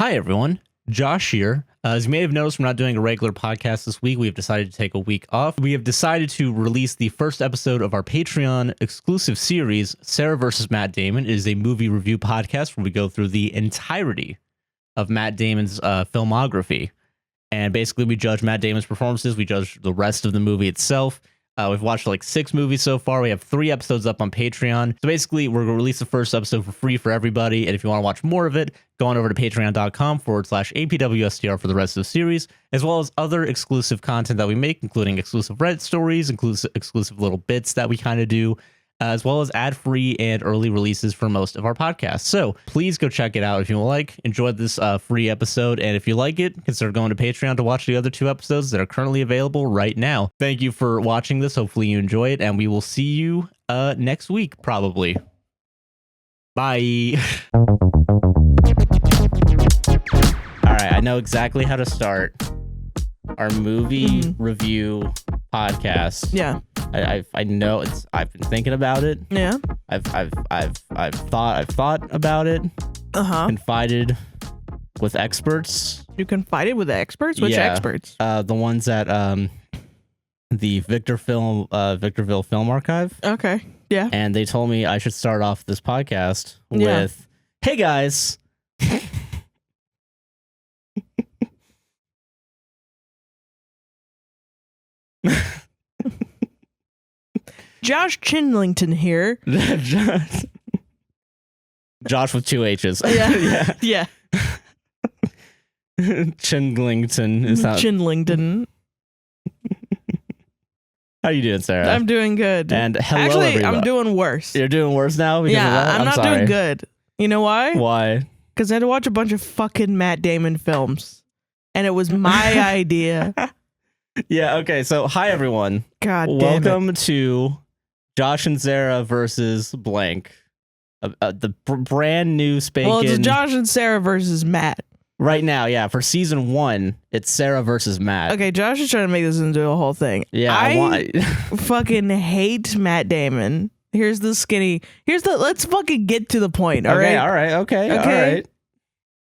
Hi, everyone. Josh here. As you may have noticed, we're not doing a regular podcast this week. We have decided to take a week off. We have decided to release the first episode of our Patreon exclusive series, Sarah vs. Matt Damon. It is a movie review podcast where we go through the entirety of Matt Damon's filmography. And basically, we judge Matt Damon's performances. We judge the rest of the movie itself. We've watched like 6 movies so far. We have 3 episodes up on Patreon. So basically, we're going to release the first episode for free for everybody. And if you want to watch more of it, go on over to patreon.com/APWSTR for the rest of the series, as well as other exclusive content that we make, including exclusive Reddit stories, exclusive little bits that we kind of do, as well as ad-free and early releases for most of our podcasts. So please go check it out if you like. Enjoy this free episode. And if you like it, consider going to Patreon to watch the other 2 episodes that are currently available right now. Thank you for watching this. Hopefully you enjoy it. And we will see you next week, probably. Bye. All right, I know exactly how to start our movie review podcast. Yeah. I know it's. I've been thinking about it. Yeah. I've thought about it. Confided with experts. You confided with the experts? Which experts? The ones at the Victorville Film Archive. Okay. Yeah. And they told me I should start off this podcast with, "Hey guys." Josh Chinlington here. Josh with 2 H's. Yeah. Yeah. Chinlington is how. Chinlington. How you doing, Sarah? I'm doing good. And hello, actually, everybody. I'm doing worse. You're doing worse now? Yeah, I'm not sorry. doing good. You know why? Why? Because I had to watch a bunch of fucking Matt Damon films. And it was my idea. Yeah, okay. So, hi, everyone. God damn Welcome to Josh and Sarah versus blank. The brand new spanking. Well, it's Josh and Sarah versus Matt. Right now, yeah. For season 1, it's Sarah versus Matt. Okay, Josh is trying to make this into a whole thing. Yeah, I fucking hate Matt Damon. Let's fucking get to the point, all right? All right, okay, all right.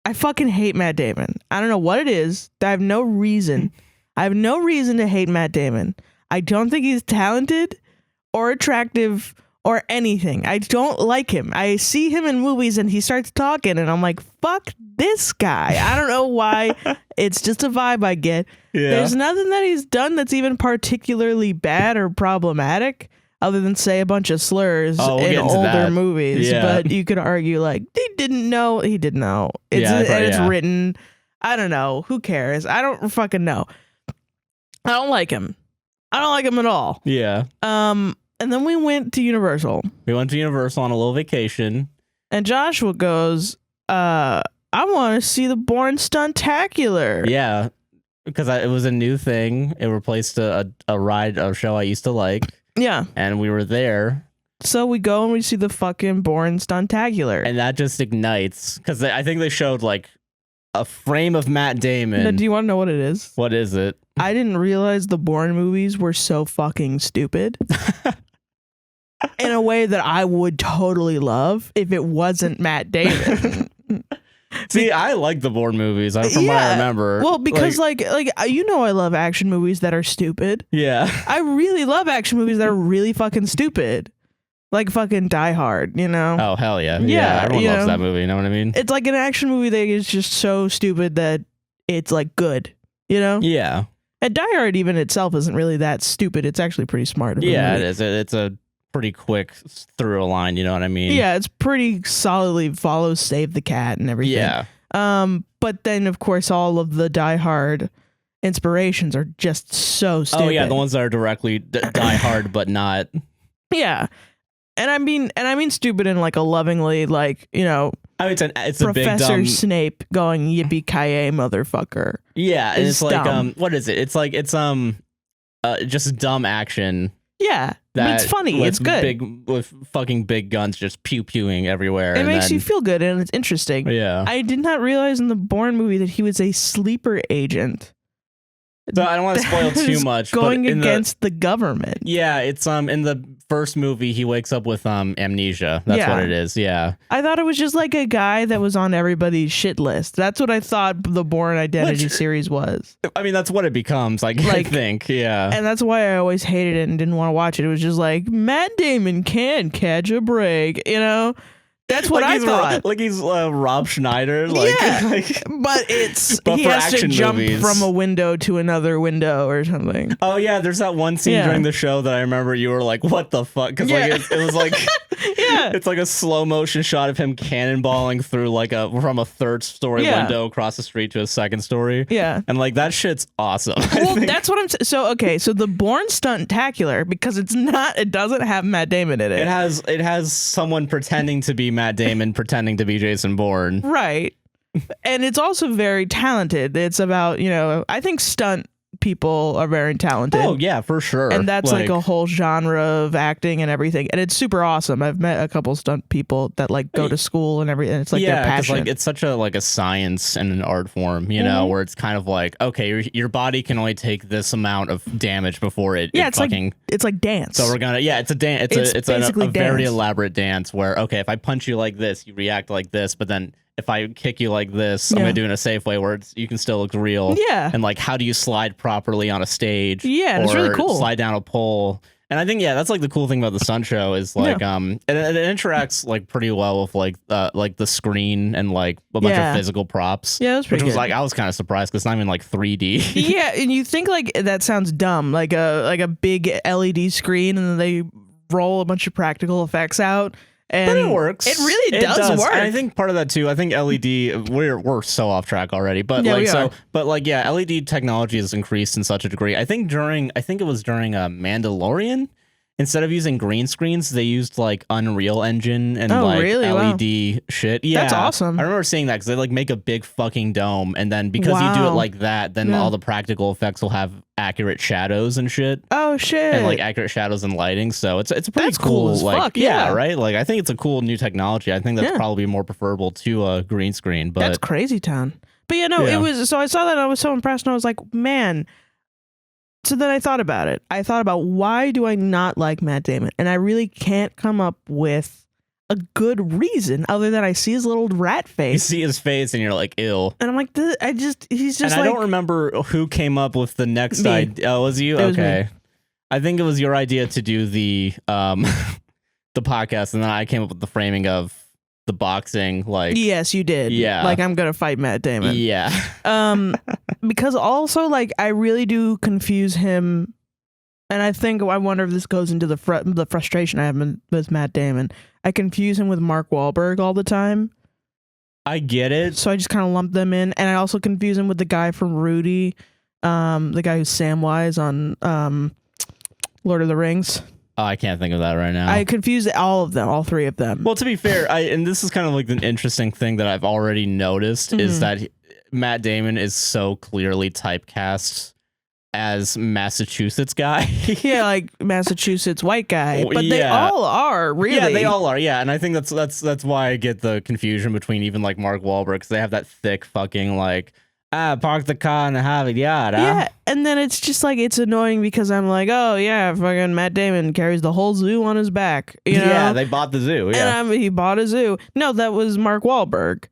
I fucking hate Matt Damon. I don't know what it is. I have no reason. I have no reason to hate Matt Damon. I don't think he's talented or attractive or anything. I don't like him. I see him in movies and he starts talking and I'm like, fuck this guy. I don't know why. It's just a vibe I get. Yeah. There's nothing that he's done that's even particularly bad or problematic other than say a bunch of slurs in older movies. Yeah. But you could argue like, he didn't know. It's written. I don't know. Who cares? I don't fucking know. I don't like him. I don't like him at all. Yeah. And then we went to Universal. We went to Universal on a little vacation. And Joshua goes, I want to see the Bourne Stuntacular. Yeah, because it was a new thing. It replaced a show I used to like. Yeah. And we were there. So we go and we see the fucking Bourne Stuntacular. And that just ignites. Because I think they showed like a frame of Matt Damon. Now, do you want to know what it is? What is it? I didn't realize the Bourne movies were so fucking stupid. In a way that I would totally love if it wasn't Matt Damon. See, I like the Bourne movies from what I remember. Well, because like you know, I love action movies that are stupid. Yeah. I really love action movies that are really fucking stupid. Like fucking Die Hard, you know? Oh, hell yeah. Yeah, everyone loves that movie, you know what I mean? It's like an action movie that is just so stupid that it's like good, you know? Yeah. And Die Hard even itself isn't really that stupid. It's actually pretty smart. Yeah, it is. It's a pretty quick through a line, you know what I mean? Yeah, it's pretty solidly follows Save the Cat and everything. Yeah. But then of course all of the Die Hard inspirations are just so stupid. Oh yeah, the ones that are directly Die Hard but not. Yeah. And I mean stupid in like a lovingly, like, you know, I mean, it's Professor a big dumb Snape going yippee-ki-yay, motherfucker. Yeah, and it's like dumb. what is it? It's like it's just dumb action. Yeah, it's funny. It's good. With fucking big guns just pew-pewing everywhere. It makes you feel good and it's interesting. Yeah. I did not realize in the Bourne movie that he was a sleeper agent. So I don't want to spoil too much. Going against the government. Yeah, it's in the first movie, he wakes up with amnesia. That's Yeah. what it is. Yeah. I thought it was just like a guy that was on everybody's shit list. That's what I thought the Bourne Identity series was. I mean, that's what it becomes. I think. Yeah. And that's why I always hated it and didn't want to watch it. It was just like Matt Damon can catch a break, you know? That's what I thought. Like he's Rob Schneider. Like, Yeah. like, but but he for has to action jump movies. from a window to another window or something. Oh yeah, there's that one scene during the show that I remember you were like, "What the fuck?" Because like it was like, Yeah. it's like a slow motion shot of him cannonballing through like from a third story window across the street to a second story. Yeah. And like that shit's awesome. Well, that's what I'm so okay, so the Bourne Stuntacular, because it doesn't have Matt Damon in it. It has someone pretending to be Matt Damon pretending to be Jason Bourne. Right. And it's also very talented. It's about, I think stunt people are very talented. Oh yeah, for sure. And that's like a whole genre of acting and everything. And it's super awesome. I've met a couple stunt people that like go to school and everything. It's like their passion. Like it's such a science and an art form, you know, where it's kind of like, okay, your body can only take this amount of damage before it. Yeah, it's like dance. So we're gonna, it's a dance. It's a very elaborate dance where, okay, if I punch you like this, you react like this, but then if I kick you like this, I'm gonna do it in a safe way where you can still look real. Yeah. And like, how do you slide properly on a stage? Yeah, and it's really cool. Slide down a pole. And I think that's like the cool thing about the stunt show is like it interacts like pretty well with like the screen and like a bunch of physical props. Yeah, that's pretty which was good. like I was kind of surprised because it's not even like 3D. Yeah, and you think like that sounds dumb, like a big LED screen, and then they roll a bunch of practical effects out. And but it works. It really does work. And I think part of that too. I think LED. We're so off track already. But LED technology has increased in such a degree. I think it was during Mandalorian. Instead of using green screens, they used like Unreal Engine and LED shit. Yeah, that's awesome. I remember seeing that because they like make a big fucking dome, and then because you do it like that, then all the practical effects will have accurate shadows and shit. Oh shit! And like accurate shadows and lighting. So it's a pretty that's cool as like fuck, yeah, right. Like I think it's a cool new technology. I think that's probably more preferable to a green screen. But that's crazy town. But it was. So I saw that and I was so impressed, and I was like, man. So then I thought about it. I thought about why do I not like Matt Damon? And I really can't come up with a good reason other than I see his little rat face. You see his face and you're like, ew. And I'm like, he's just and I don't remember who came up with the next idea. Oh, was you? Okay. I think it was your idea to do the the podcast, and then I came up with the framing of the boxing. Like, yes, you did. Yeah. Like I'm gonna fight Matt Damon. Yeah. Because also like I really do confuse him, and I wonder if this goes into the frustration I have with Matt Damon. I confuse him with Mark Wahlberg all the time. I get it. So I just kind of lump them in, and I also confuse him with the guy from Rudy, the guy who's Samwise on Lord of the Rings. Oh, I can't think of that right now. I confused all of them, all three of them. Well, to be fair, and this is kind of like an interesting thing that I've already noticed is that Matt Damon is so clearly typecast as Massachusetts guy. Yeah, like Massachusetts white guy. But they all are, really. Yeah, they all are. Yeah, and I think that's why I get the confusion between even like Mark Wahlberg, because they have that thick fucking like, park the car in the Harvard yard. Yeah, and then it's just like, it's annoying because I'm like, oh yeah, fucking Matt Damon carries the whole zoo on his back. You know? Yeah, they bought the zoo. Yeah, and he bought a zoo. No, that was Mark Wahlberg.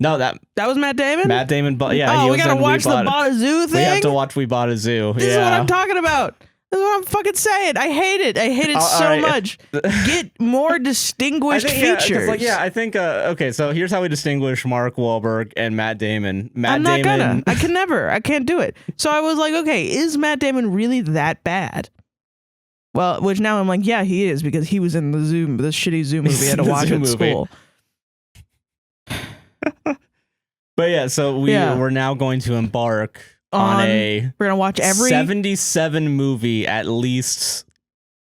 No, that was Matt Damon. Matt Damon bought. Yeah, we gotta watch the bought a zoo thing. We have to watch We Bought a Zoo. This is what I'm talking about. This is what I'm fucking saying. I hate it. I hate it so much. Get more distinguished features. I think. Okay, so here's how we distinguish Mark Wahlberg and Matt Damon. I'm not gonna. I can never. I can't do it. So I was like, okay, is Matt Damon really that bad? Well, which now I'm like, yeah, he is, because he was in the shitty zoo movie I had to watch at school. But yeah, so we're now going to embark on we're gonna watch every 77 movie at least.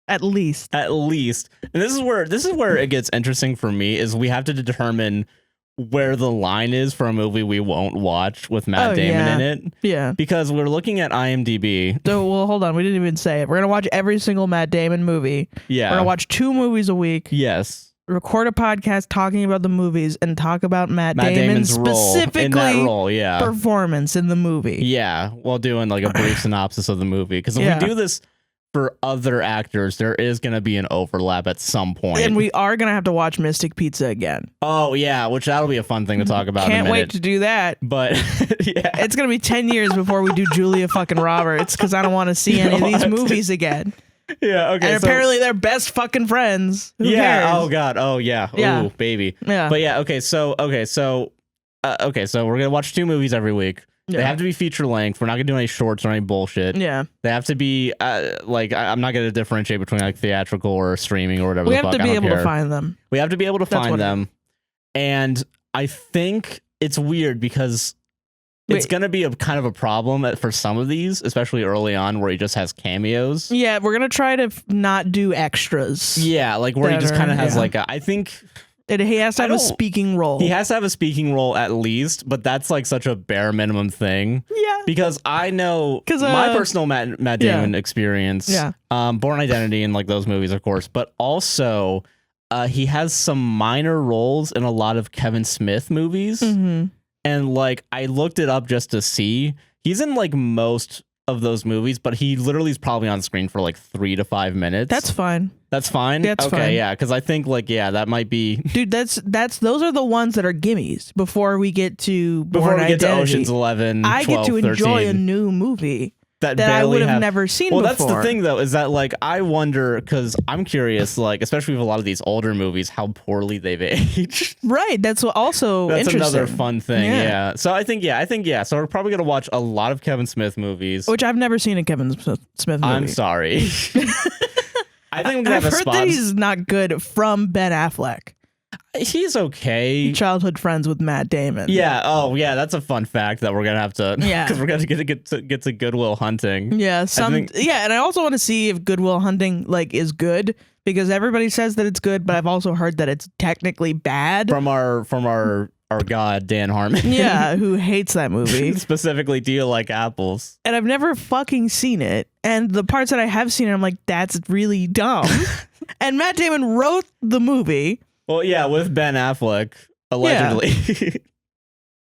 And this is where it gets interesting for me, is we have to determine where the line is for a movie we won't watch with Matt Damon in it. Yeah, because we're looking at IMDb. So well, hold on, we didn't even say it. We're gonna watch every single Matt Damon movie. Yeah, we're gonna watch 2 movies a week. Yes. Record a podcast talking about the movies and talk about Matt Damon's specifically role in that role, performance in the movie. Yeah, while doing like a brief synopsis of the movie. Because if we do this for other actors, there is going to be an overlap at some point. And we are going to have to watch Mystic Pizza again. Oh, yeah, which that'll be a fun thing to talk about in a Can't minute. wait to do that. But, yeah. It's going to be 10 years before we do Julia fucking Roberts because I don't want to see any of these movies again. Yeah, okay. And apparently they're best fucking friends. Who yeah, cares? oh, God. Oh, yeah. Yeah. Ooh, baby. Yeah. But, yeah, so we're going to watch 2 movies every week. Yeah. They have to be feature length. We're not going to do any shorts or any bullshit. Yeah. They have to be, I'm not going to differentiate between, like, theatrical or streaming or whatever We the fuck. have to be I don't able care. to find them. We have to be able to That's find what it them. And I think it's weird because it's going to be a kind of a problem for some of these, especially early on where he just has cameos. Yeah, we're going to try to not do extras. Yeah, like where he just kind of has yeah. like I think He has to have a speaking role. he has to have a speaking role at least, but that's like such a bare minimum thing. Yeah. Because I know my personal Matt Damon experience, Born Identity and like those movies, of course, but also he has some minor roles in a lot of Kevin Smith movies. Mm-hmm. And like I looked it up just to see. He's in like most of those movies, but he literally is probably on screen for like 3 to 5 minutes. That's fine. That's fine? That's okay, fine. yeah, because I think like, yeah, that might be... Dude, those are the ones that are gimmies before we get to Born Identity. To Ocean's 11, 12, I get to enjoy 13. a new movie that I barely would have never seen before. Well, that's the thing, though, is that, like, I wonder, because I'm curious, like, especially with a lot of these older movies, how poorly they've aged. Right, that's what also That's interesting. another fun thing, yeah. So I think, so we're probably going to watch a lot of Kevin Smith movies. Which I've never seen a Kevin Smith movie. I'm sorry. I think we're going to have a I've spot. heard that he's not good from Ben Affleck. He's okay. Childhood friends with Matt Damon. Yeah. Oh, yeah. That's a fun fact that we're gonna have to. Yeah. Because we're gonna get to Good Will Hunting. Yeah. And I also want to see if Good Will Hunting like is good because everybody says that it's good, but I've also heard that it's technically bad. From our god Dan Harmon. Yeah, who hates that movie. Specifically, do you like apples? And I've never fucking seen it. And the parts that I have seen, I'm like, that's really dumb. And Matt Damon wrote the movie. Well, yeah, with Ben Affleck, allegedly. Yeah.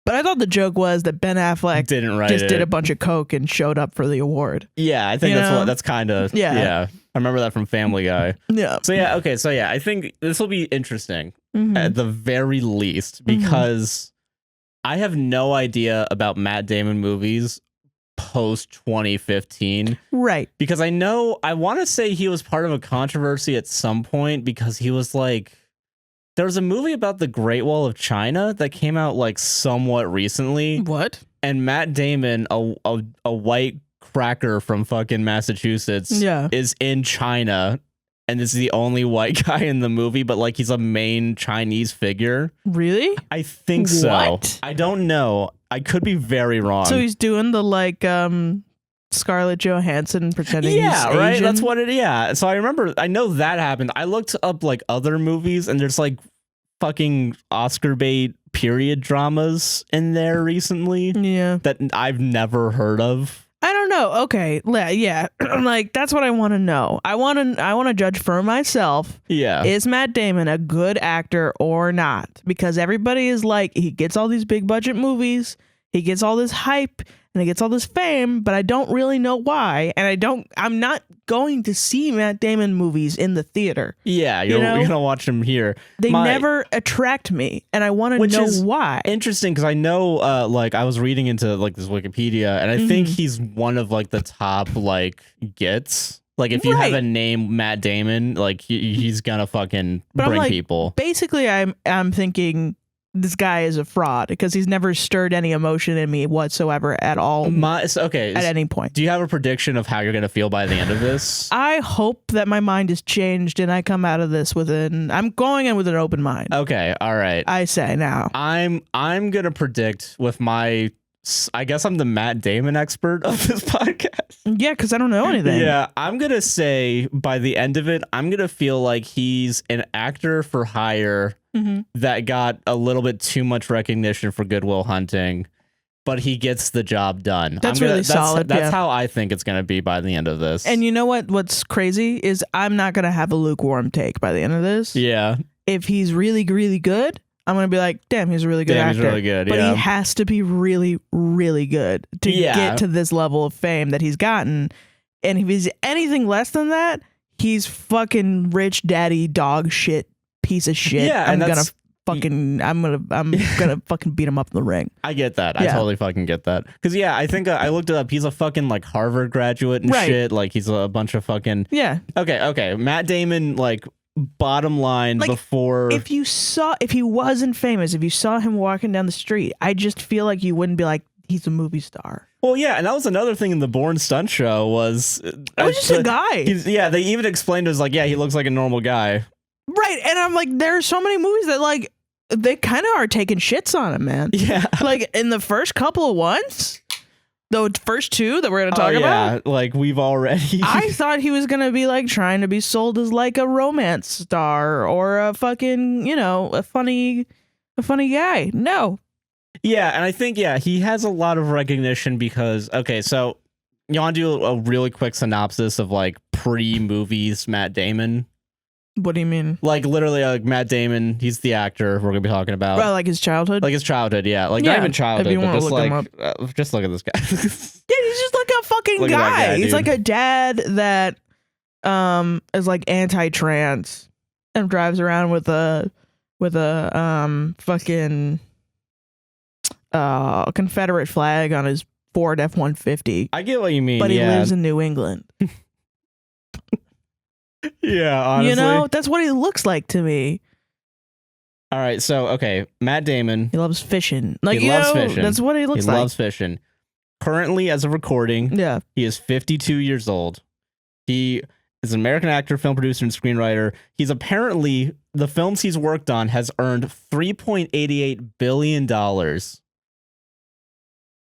But I thought the joke was that Ben Affleck didn't write just it. did a bunch of coke and showed up for the award. Yeah, I think that's kind of yeah. I remember that from Family Guy. Yeah. So yeah, okay, so yeah, I think this will be interesting Mm-hmm. at the very least because I have no idea about Matt Damon movies post 2015. Right. Because I want to say he was part of a controversy at some point because he was like, there was a movie about the Great Wall of China that came out like somewhat recently. What? And Matt Damon, a white cracker from fucking Massachusetts, is in China. And this is the only white guy in the movie, but like he's a main Chinese figure. Really? I think so. What? I don't know. I could be very wrong. So he's doing the like Scarlett Johansson pretending he's right? Asian? That's what it So I know that happened. I looked up like other movies and there's like fucking Oscar bait period dramas in there recently. Yeah. That I've never heard of. I don't know. Okay. Yeah. Like that's what I want to know. I want to judge for myself. Yeah. Is Matt Damon a good actor or not? Because everybody is like, he gets all these big budget movies, he gets all this hype, and he gets all this fame, but I don't really know why. And I'm not going to see Matt Damon movies in the theater. Yeah, you're gonna watch him here. They never attract me, and I want to know why. Interesting, because I know, like I was reading into like this Wikipedia, and I think he's one of like the top like gets. Like if you have a name Matt Damon, like he's gonna fucking bring people. Basically, I'm thinking this guy is a fraud because he's never stirred any emotion in me whatsoever at all. At any point. Do you have a prediction of how you're going to feel by the end of this? I hope that my mind is changed and I come out of this I'm going in with an open mind. Okay. All right. I say now. I'm going to predict with I guess I'm the Matt Damon expert of this podcast. Yeah, because I don't know anything. Yeah, I'm going to say by the end of it, I'm going to feel like he's an actor for hire that got a little bit too much recognition for Good Will Hunting, but he gets the job done. That's solid. That's how I think it's going to be by the end of this. And you know what's crazy is I'm not going to have a lukewarm take by the end of this. Yeah. If he's really, really good, I'm going to be like, damn, he's a really good actor. He's really good, but he has to be really, really good to get to this level of fame that he's gotten. And if he's anything less than that, he's fucking rich daddy dog shit piece of shit. Yeah, I'm and gonna that's- I'm gonna fucking beat him up in the ring. I get that. I Yeah. totally fucking get that. Because, yeah, I think I looked it up. He's a fucking, like, Harvard graduate and Right. shit. Like, he's a bunch of fucking... Yeah. Okay. Matt Damon, like, bottom line Like, before... If he wasn't famous, if you saw him walking down the street, I just feel like you wouldn't be like, he's a movie star. Well, yeah, and that was another thing in the Bourne stunt show was... It was just a guy. They even explained it as, like, yeah, he looks like a normal guy. Right. And I'm like, there are so many movies that, like, they kind of are taking shits on him, man. Yeah. Like, in the first couple of ones, the first two that we're going to talk about, like, we've already... I thought he was going to be, like, trying to be sold as, like, a romance star or a fucking, a funny guy. No. Yeah, and I think, he has a lot of recognition because, okay, so you want to do a really quick synopsis of, like, pre-movies Matt Damon? What do you mean? Like, literally, like, Matt Damon, he's the actor we're going to be talking about. Well, like his childhood? Like, his childhood, yeah. Like, Yeah, not even if childhood, you but wanna just, look him like, just look at this guy. Yeah, he's just like a fucking Look at that guy. guy, He's dude. like a dad that is like anti-trans and drives around with a fucking Confederate flag on his Ford F-150. I get what you mean, But he yeah. lives in New England. Yeah, honestly. That's what he looks like to me. All right, so, okay, Matt Damon, He loves fishing. Like, He loves fishing. That's what he he looks like. loves fishing. Currently, as of recording, Yeah. he is 52 years old. He is an American actor, film producer, and screenwriter. He's apparently, the films he's worked on has earned $3.88 billion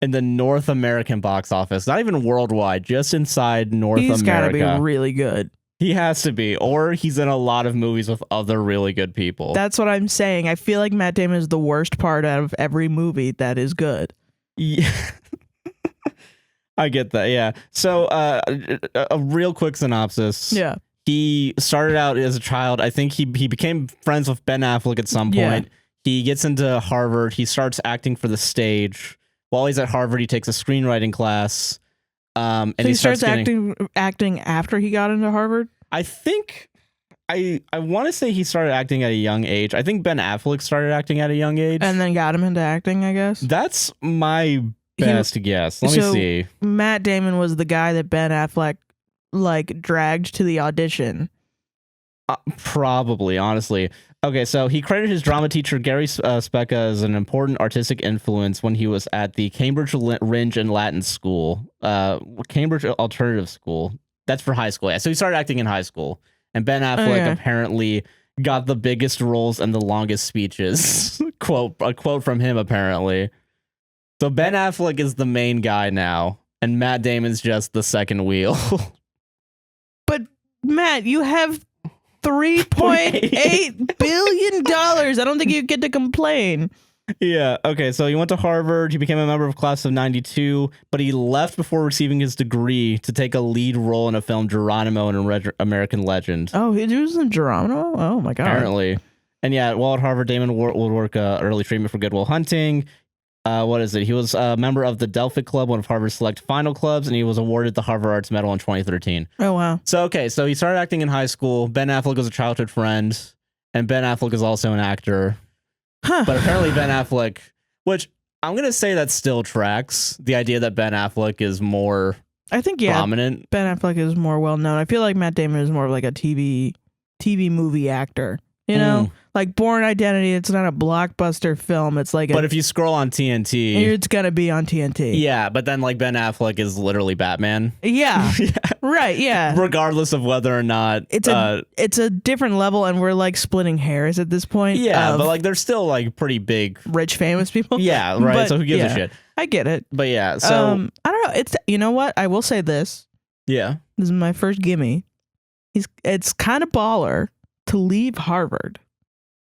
in the North American box office. Not even worldwide, just inside North He's got to America. be really good. He has to be, or he's in a lot of movies with other really good people. That's what I'm saying. I feel like Matt Damon is the worst part out of every movie that is good. Yeah. I get that, yeah. So, a real quick synopsis. Yeah. He started out as a child. I think he became friends with Ben Affleck at some Yeah. point. He gets into Harvard. He starts acting for the stage. While he's at Harvard, he takes a screenwriting class. And So he starts getting, acting after he got into Harvard? I think I want to say he started acting at a young age. I think Ben Affleck started acting at a young age. And then got him into acting, I guess. That's my best guess. Let me see. Matt Damon was the guy that Ben Affleck like dragged to the audition. Probably, honestly. Okay, so he credited his drama teacher, Gary Specca, as an important artistic influence when he was at the Cambridge Ringe and Latin School, Cambridge Alternative School. That's for high school. Yeah, so he started acting in high school. And Ben Affleck apparently got the biggest roles and the longest speeches. A quote from him, apparently. So Ben Affleck is the main guy now, and Matt Damon's just the second wheel. But, Matt, you have $3.8 billion. I don't think you get to complain. Yeah, okay, so he went to Harvard, he became a member of class of 92, but he left before receiving his degree to take a lead role in a film, Geronimo, an American Legend. Oh, he was in Geronimo? Oh, my God. Apparently. And yeah, while at Harvard, Damon would work early treatment for Good Will Hunting. What is it? He was a member of the Delphic Club, one of Harvard's select final clubs, and he was awarded the Harvard Arts Medal in 2013. Oh, wow. So, okay, so he started acting in high school. Ben Affleck was a childhood friend, and Ben Affleck is also an actor. Huh. But apparently Ben Affleck, which I'm going to say that still tracks, the idea that Ben Affleck is more I think, yeah, prominent. Ben Affleck is more well known. I feel like Matt Damon is more of like a TV movie actor. You know, like Bourne Identity, it's not a blockbuster film. It's like, But if you scroll on TNT, it's gonna be on TNT. yeah, but then like Ben Affleck is literally Batman. Yeah, right. Yeah, Regardless of whether or not it's a different level, and we're like splitting hairs at this point. yeah, but like they're still like pretty big. Rich famous people. Yeah, right. But, So who gives yeah, a shit? I get it. But yeah, so I don't know. It's, you know what? I will say this. yeah, This is my first gimme. It's kind of baller to leave Harvard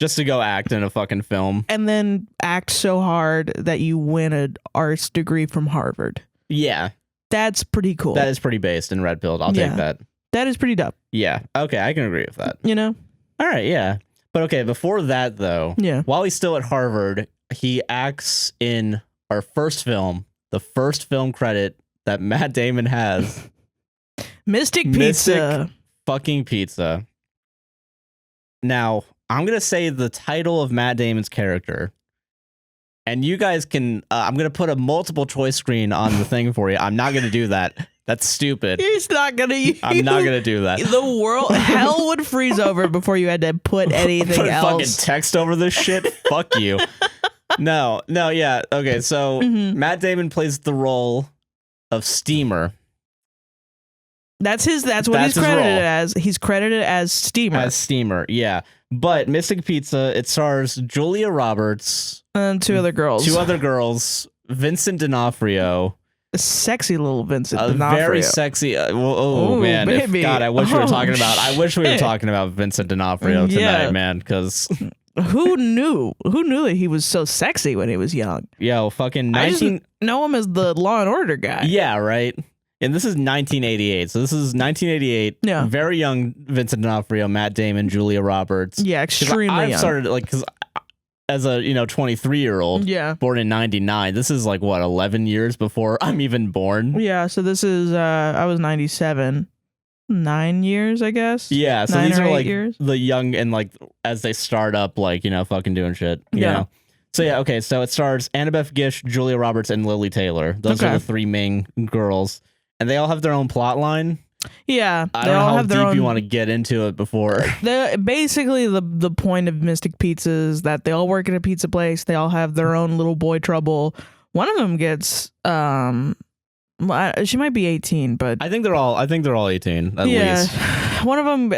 just to go act in a fucking film. and then act so hard that you win an arts degree from Harvard. Yeah, That's pretty cool. that is pretty based in red pilled. I'll take Yeah. that. That is pretty dope. Yeah, okay, I can agree with that. You know? All right, yeah. But okay, before that though, Yeah. while he's still at Harvard, he acts in our first film, the first film credit that Matt Damon has. Mystic Pizza. Fucking Pizza. Now, I'm going to say the title of Matt Damon's character. And you guys can, I'm going to put a multiple choice screen on the thing for you. I'm not going to do that. That's stupid. He's not going to. I'm not going to do that. The world, hell would freeze over before you had to put anything put else. Fucking text over this shit? Fuck you. No, yeah. Okay, so Matt Damon plays the role of Steamer. That's what he's credited as. He's credited as Steamer. As Steamer, yeah. But Mystic Pizza, it stars Julia Roberts. And two other girls. Vincent D'Onofrio. A sexy little Vincent D'Onofrio. Very sexy. Man. Baby. God, I wish we were talking about. Shit. I wish we were talking about Vincent D'Onofrio tonight, man. Because who knew? Who knew that he was so sexy when he was young? Yo, fucking 19. I just know him as the Law and Order guy. Yeah, right. And this is 1988. So this is 1988. Yeah. Very young Vincent D'Onofrio, Matt Damon, Julia Roberts. Yeah, extremely young. I've started because as a 23-year-old, born in 99. This is like what 11 years before I'm even born. Yeah. So this is I was 97. 9 years, I guess. Yeah. So 9 these or are 8 like years. the young and like as they start up, like fucking doing shit. You know? So yeah. Okay. So it stars Annabeth Gish, Julia Roberts, and Lily Taylor. Those are the three main girls. And they all have their own plot line. Yeah, I don't know how deep you want to get into it before. Basically, the point of Mystic Pizza is that they all work at a pizza place. They all have their own little boy trouble. One of them gets she might be 18, but I think they're all 18 at least. One of them.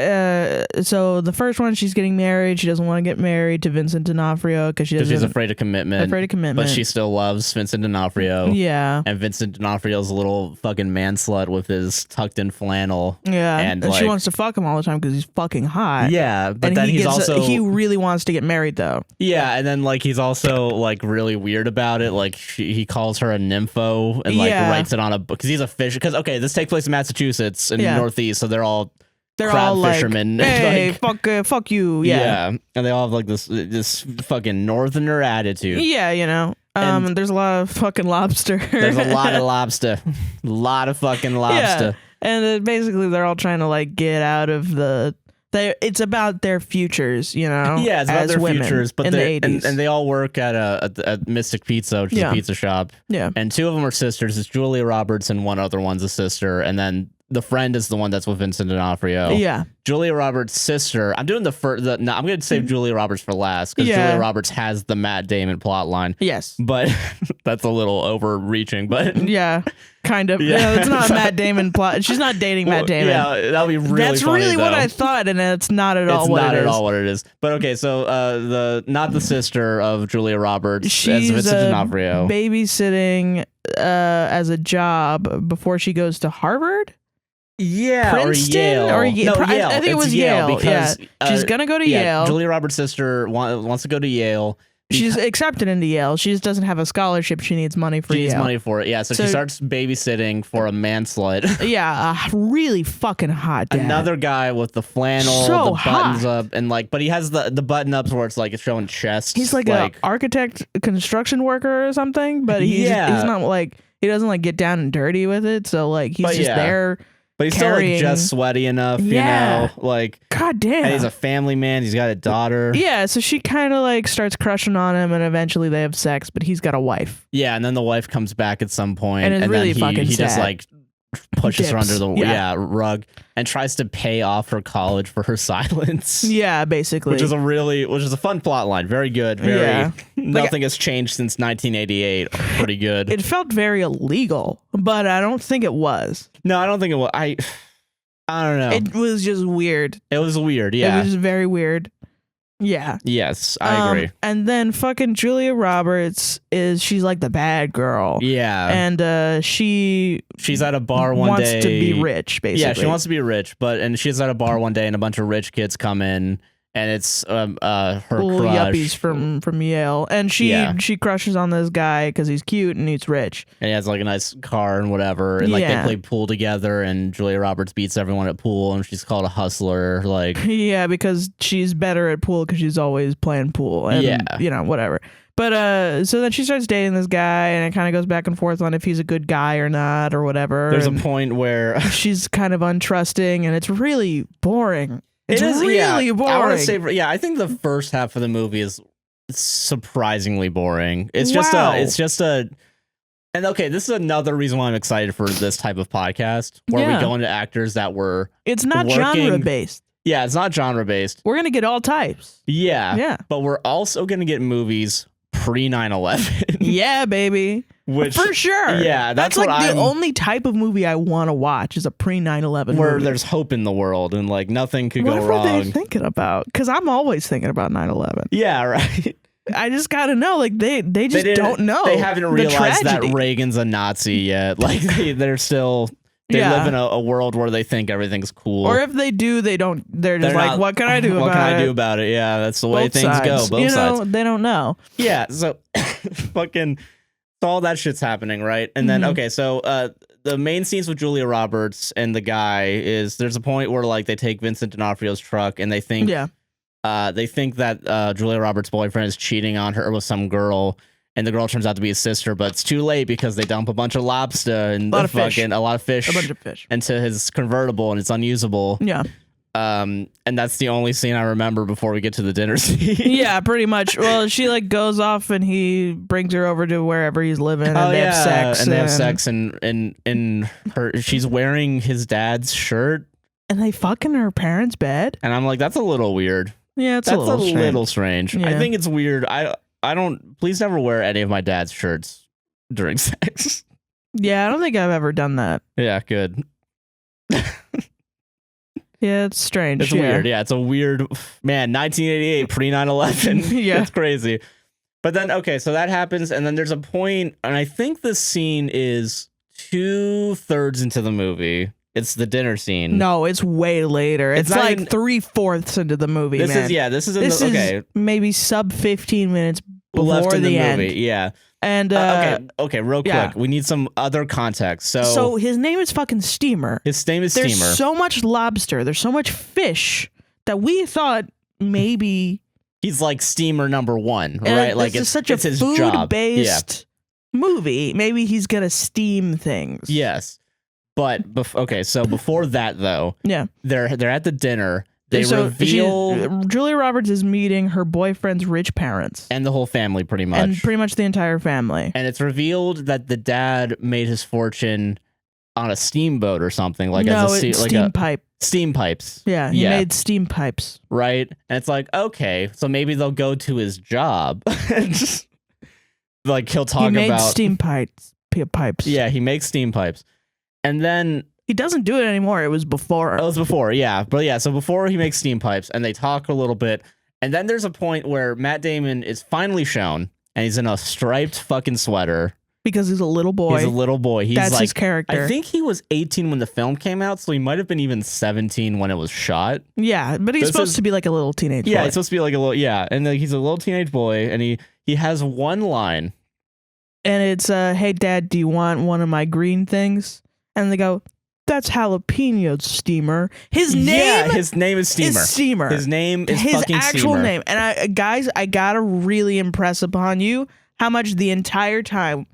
So the first one, she's getting married. She doesn't want to get married to Vincent D'Onofrio because she's afraid of commitment. But she still loves Vincent D'Onofrio. Yeah. And Vincent D'Onofrio's a little fucking man slut with his tucked in flannel. Yeah. And she wants to fuck him all the time because he's fucking hot. Yeah. But then he really wants to get married though. Yeah. And then he's also really weird about it. Like he calls her a nympho and writes it on a book because he's a fish. Because this takes place in Massachusetts in the Northeast, so they're all fishermen. Hey, fuck you. Yeah. And they all have this fucking northerner attitude. Yeah, and there's a lot of fucking lobster. There's a lot of lobster. A lot of fucking lobster. Yeah. And basically they're all trying to get out of it's about their futures, Yeah, it's about their futures, but in the 80s. And they all work at Mystic Pizza, which is a pizza shop. Yeah. And two of them are sisters. It's Julia Roberts and one other one's a sister. And then the friend is the one that's with Vincent D'Onofrio. Yeah. Julia Roberts' sister. I'm doing I'm going to save Julia Roberts for last because Julia Roberts has the Matt Damon plot line. Yes. But that's a little overreaching. But yeah, kind of. Yeah, it's not a Matt Damon plot. She's not dating Matt Damon. Yeah, that'll be really That's funny, really though. what I thought, and it's not at all it's what it is. It's not at all what it is. But okay, so not the sister of Julia Roberts She's as Vincent D'Onofrio. Babysitting as a job before she goes to Harvard. Yeah, Princeton or Yale. No, Yale. I think it was Yale because she's gonna go to Yale. Julia Roberts' sister wants to go to Yale. She's accepted into Yale. She just doesn't have a scholarship. She needs money for Yale. She needs money for it. Yeah, so she starts babysitting for a man slut. Yeah, a really fucking hot dad. Another guy with the flannel, so the buttons up, and but he has the button ups where it's it's showing chest. He's like an architect, construction worker or something, but he's not he doesn't get down and dirty with it. So he's just there. But he's still just sweaty enough, God damn. And he's a family man. He's got a daughter. Yeah, so she kind of starts crushing on him, and eventually they have sex. But he's got a wife. Yeah, and then the wife comes back at some point, and it's really then fucking he sad. just pushes her under the rug and tries to pay off her college for her silence. Yeah, basically, which is a fun plot line. Very good. Nothing has changed since 1988. Pretty good. It felt very illegal, but I don't think it was. No, I don't think it was. I don't know. It was just weird. It was weird. Yeah, it was just very weird. Yeah. Yes, I agree. And then fucking Julia Roberts she's like the bad girl. Yeah. And she's at a bar one day. Wants to be rich, basically. Yeah, she wants to be rich, she's at a bar one day and a bunch of rich kids come in. And it's her little crush. yuppies from Yale, and she crushes on this guy because he's cute and he's rich, and he has a nice car and whatever, and they play pool together, and Julia Roberts beats everyone at pool, and she's called a hustler, yeah, because she's better at pool because she's always playing pool, and whatever. But so then she starts dating this guy, and it kind of goes back and forth on if he's a good guy or not or whatever. There's and a point where she's kind of untrusting, and it's really boring. It's really boring. I want to say, I think the first half of the movie is surprisingly boring. It's just and okay, this is another reason why I'm excited for this type of podcast where we go into actors that were It's not genre based. Yeah, it's not genre based. We're gonna get all types. Yeah. But we're also gonna get movies pre 9/11. Yeah, baby. Which for sure. Yeah, that's like what the only type of movie I want to watch is a pre 9/11 where movie. there's hope in the world and like nothing could go wrong. What are they thinking about? Because I'm always thinking about 9/11. Yeah, right. I just gotta know, like they just don't know. They haven't realized that Reagan's a Nazi yet. Like they're still live in a world where they think everything's cool. Or if they do, they don't. They're just like, what can I do about it? What can I do about it? Yeah, that's the way things go. Both sides. They don't know. Yeah. So fucking. So all that shit's happening, right? And then okay, so the main scenes with Julia Roberts and the guy is there's a point where like they take Vincent D'Onofrio's truck and they think that Julia Roberts' boyfriend is cheating on her with some girl, and the girl turns out to be his sister, but it's too late because they dump a bunch of lobster and a lot of fish into his convertible, and it's unusable. Yeah. And that's the only scene I remember before we get to the dinner scene. Yeah, pretty much. Well, she like goes off and he brings her over to wherever he's living, and they have sex. And they have sex, and she's wearing his dad's shirt, and they fuck in her parents' bed. And I'm like, that's a little weird. Yeah, that's a little strange. Yeah. I think it's weird. I don't. Please never wear any of my dad's shirts during sex. Yeah, I don't think I've ever done that. Yeah, good. Yeah, it's strange. It's weird. Yeah, it's a weird, man, 1988, pre 9/11. Yeah. It's crazy. But then, okay, so that happens. And then there's a point, and I think this scene is 2/3 into the movie. It's the dinner scene. No, it's way later. It's like 3/4 into the movie, This is maybe sub 15 minutes before the end. Movie. Yeah. And okay, real quick. We need some other context. So his name is fucking Steamer. His name is Steamer. There's so much lobster. There's so much fish that we thought maybe he's like Steamer number 1, right? Like it's such a food-based movie. Maybe he's gonna steam things. Yes, but okay. So before that, though, they're at the dinner. They reveal Julia Roberts is meeting her boyfriend's rich parents and the whole family, pretty much, and pretty much the entire family. And it's revealed that the dad made his fortune on a steamboat or something, like steam pipe. Steam pipes. Yeah, he made steam pipes. Right, and it's like, okay, so maybe they'll go to his job. Just, like he'll talk about. He made steam pipes. Yeah, he makes steam pipes, and then. He doesn't do it anymore. It was before. It was before, yeah. But yeah, so before he makes steam pipes, and they talk a little bit, and then there's a point where Matt Damon is finally shown, and he's in a striped fucking sweater. Because he's a little boy. He's a little boy. That's like, his character. I think he was 18 when the film came out, so he might have been even 17 when it was shot. Yeah, but he's supposed to be like a little teenage boy. Yeah, he's supposed to be like a little, and like, he's a little teenage boy, and he has one line. And it's, hey, Dad, do you want one of my green things? And they go... That's jalapeno Steamer. His name is Steamer. His name is his fucking actual Steamer. name. And guys, I gotta really impress upon you how much the entire time,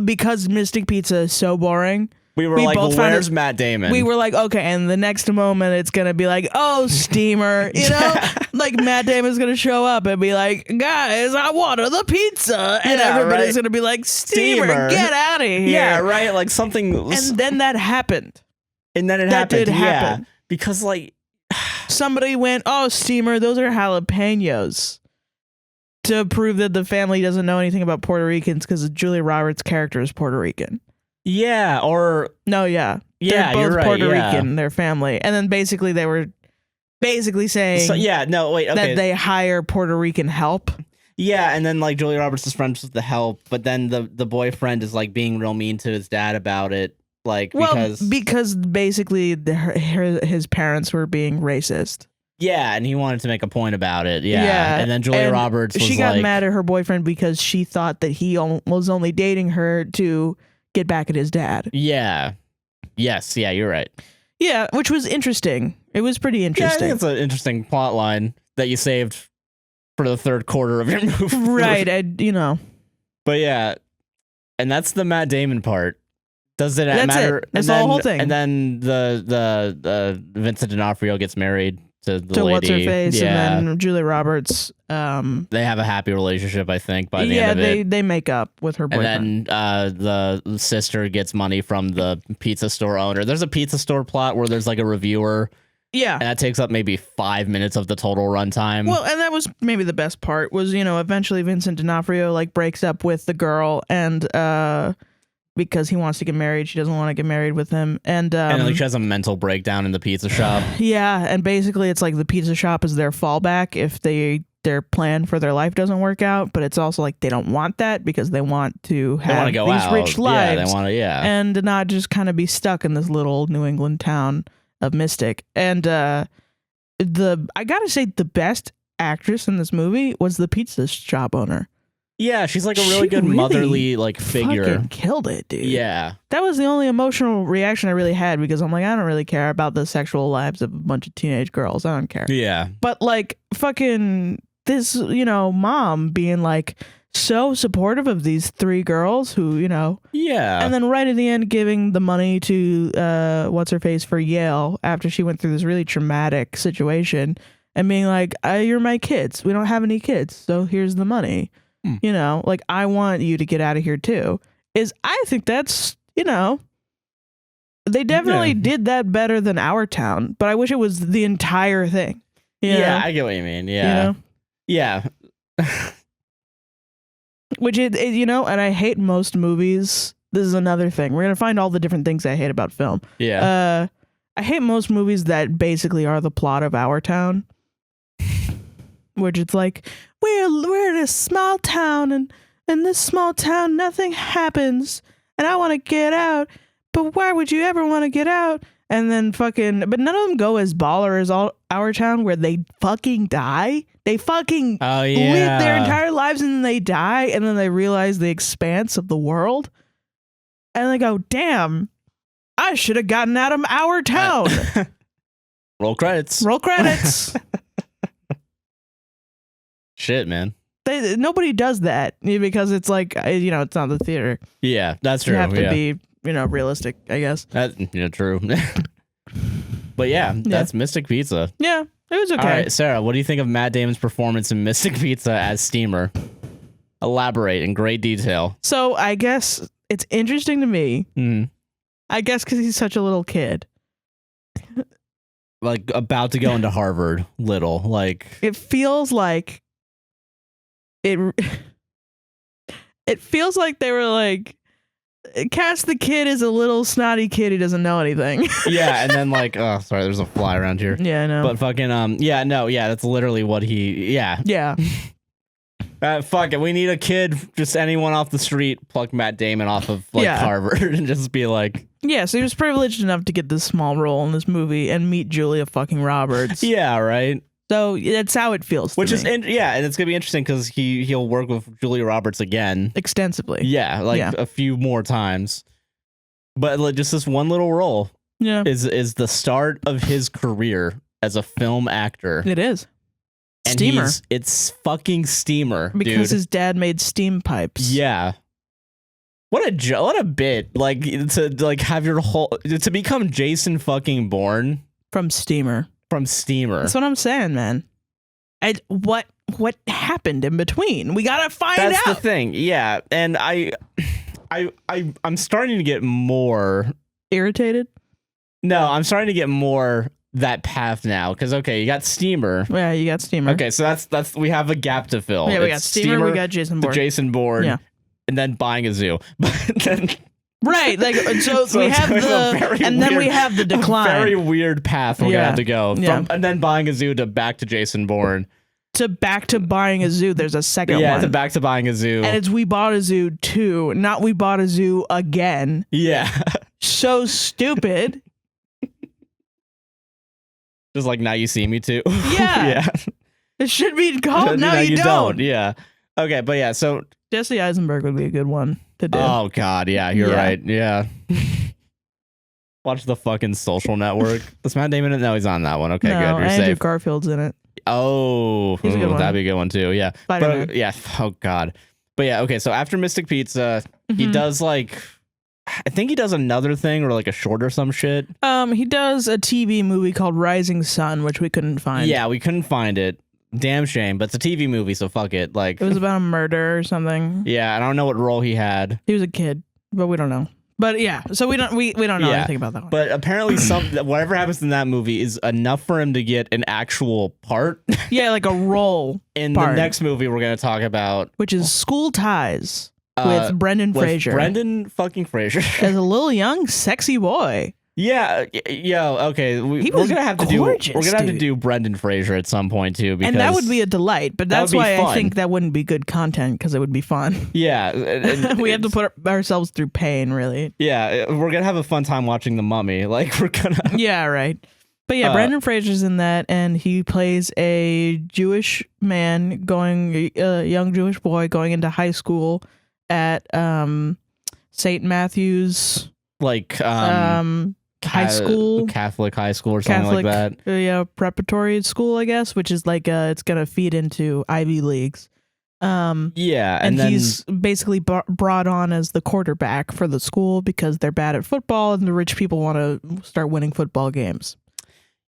because Mystic Pizza is so boring. We were like, well, where's Matt Damon? We were like, okay, and the next moment it's gonna be like, oh, Steamer, you know, like Matt Damon's gonna show up and be like, guys, I wanted the pizza, and everybody's gonna be like, Steamer, get out of here. Yeah, right, like something. And then that happened. And then that did happen. Because like somebody went, oh, Steamer, those are jalapenos, to prove that the family doesn't know anything about Puerto Ricans because Julia Roberts' character is Puerto Rican. Yeah, or no, yeah, they're both you're right, Puerto Rican, their family, and then basically they were saying, that they hire Puerto Rican help. Yeah, and then like Julia Roberts is friends with the help, but then the boyfriend is like being real mean to his dad about it, like because basically his parents were being racist. Yeah, and he wanted to make a point about it. Yeah, and then Julia Roberts was got mad at her boyfriend because she thought that he was only dating her to get back at his dad. Yeah. Yes. Yeah, you're right. Yeah, which was interesting. It was pretty interesting. Yeah, I think it's an interesting plot line that you saved for the third quarter of your movie. Right. But yeah, and that's the Matt Damon part. Does it That's matter? it. That's the whole thing. And then the Vincent D'Onofrio gets married to the lady. What's her face, and then Julia Roberts. They have a happy relationship, I think, by the end of it. Yeah, they make up with her boyfriend. And then the sister gets money from the pizza store owner. There's a pizza store plot where there's like a reviewer. Yeah. And that takes up maybe 5 minutes of the total runtime. Well, and that was maybe the best part was, eventually Vincent D'Onofrio like breaks up with the girl and because he wants to get married. She doesn't want to get married with him. And like she has a mental breakdown in the pizza shop. Yeah, and basically it's like the pizza shop is their fallback if their plan for their life doesn't work out, but it's also like they don't want that because they want to have go these out. rich lives. Yeah, they want to, and not just kind of be stuck in this little New England town of Mystic. And I gotta say the best actress in this movie was the pizza shop owner. Yeah, she's like a really good motherly like figure. Fucking killed it, dude. Yeah. That was the only emotional reaction I really had because I'm like, I don't really care about the sexual lives of a bunch of teenage girls. I don't care. Yeah. But like fucking this, mom being like so supportive of these three girls who, Yeah. and then right at the end giving the money to what's her face for Yale after she went through this really traumatic situation and being like, you're my kids. We don't have any kids. So here's the money. Like I want you to get out of here too. I think that's, they definitely did that better than Our Town, but I wish it was the entire thing. Yeah, I get what you mean. Yeah. Yeah. Which and I hate most movies. This is another thing. We're going to find all the different things I hate about film. Yeah. I hate most movies that basically are the plot of Our Town. Which it's like, we're in a small town and in this small town nothing happens and I want to get out, but why would you ever want to get out? And then but none of them go as baller as Our Town where they fucking die. They fucking live their entire lives and then they die and then they realize the expanse of the world and they go, damn, I should have gotten out of Our Town. Roll credits. Shit, man. Nobody does that because it's like, it's not the theater. Yeah, that's true. You have to be, realistic, I guess. That's true. But that's Mystic Pizza. Yeah, it was okay. All right, Sarah, what do you think of Matt Damon's performance in Mystic Pizza as Steamer? Elaborate in great detail. So I guess it's interesting to me. I guess because he's such a little kid. Like about to go into Harvard, like. It feels like it feels like they were like, cast the kid as a little snotty kid who doesn't know anything. Yeah, and then like, oh, sorry, there's a fly around here. Yeah, I know. But fucking, that's literally what Yeah. Fuck it, we need a kid, just anyone off the street, pluck Matt Damon off of Harvard and just be like. Yeah, so he was privileged enough to get this small role in this movie and meet Julia fucking Roberts. Yeah, right. So that's how it feels. And it's gonna be interesting because he'll work with Julia Roberts again extensively. Yeah, a few more times. But like, just this one little role, is the start of his career as a film actor. It is. And Steamer. It's fucking Steamer, because dude. his dad made steam pipes. Yeah. What a bit, like to have your to become Jason fucking Bourne from Steamer. That's what I'm saying, man. What happened in between? We gotta find out. That's the thing, yeah. And I'm starting to get more irritated. No, I'm starting to get more that path now because you got Steamer. Yeah, you got Steamer. Okay, so that's we have a gap to fill. Yeah, we got Steamer. We got Jason Bourne. Yeah. And then buying a zoo. But then right, like so we have we have the decline. Very weird path we're gonna have to go from, and then buying a zoo to back to Jason Bourne. To back to buying a zoo, there's a second one. Yeah, to back to buying a zoo. And it's We Bought a Zoo 2, not We Bought a Zoo Again. Yeah. So stupid. Just like Now You See Me Too. Yeah. Yeah. It should be called Now You Don't. Yeah. Okay, but yeah, so Jesse Eisenberg would be a good one to do. Oh God, yeah, you're right. Yeah. Watch the fucking Social Network. Does Matt Damon? No, he's on that one. Okay, good. You're Andrew safe. Garfield's in it. Oh, He's a good one. that'd be a good one too. Yeah. Spider-Man. But, yeah. Oh God. But yeah. Okay. So after Mystic Pizza, he does like, I think he does another thing or like a short or some shit. He does a TV movie called Rising Sun, which we couldn't find. Yeah, we couldn't find it. Damn shame, but it's a TV movie, so fuck it. Like It was about a murder or something. yeah, I don't know what role he had. He was a kid, but we don't know. But yeah, so we don't know anything about that one. But apparently, whatever happens in that movie is enough for him to get an actual part. Yeah, like a role In part, the next movie we're gonna talk about, which is School Ties with Brendan Fraser. Brendan fucking Fraser As a little young, sexy boy. Yeah, okay. We're was gonna have to gorgeous, We're gonna have to dude. do Brendan Fraser at some point too, because And that would be a delight. But that's would be why I fun. think that wouldn't be good content, because it would be fun. yeah. We have to put ourselves through pain, really. Yeah, we're gonna have a fun time watching The Mummy. Like we're gonna. Yeah, right. But yeah, Brendan Fraser's in that, and he plays a Jewish man a young Jewish boy going into high school at St. Matthew's Like high school, Catholic high school or something Catholic, like that. yeah, preparatory school, I guess, which is like it's gonna feed into Ivy Leagues. Yeah, and then he's basically brought on as the quarterback for the school because they're bad at football, and the rich people want to start winning football games.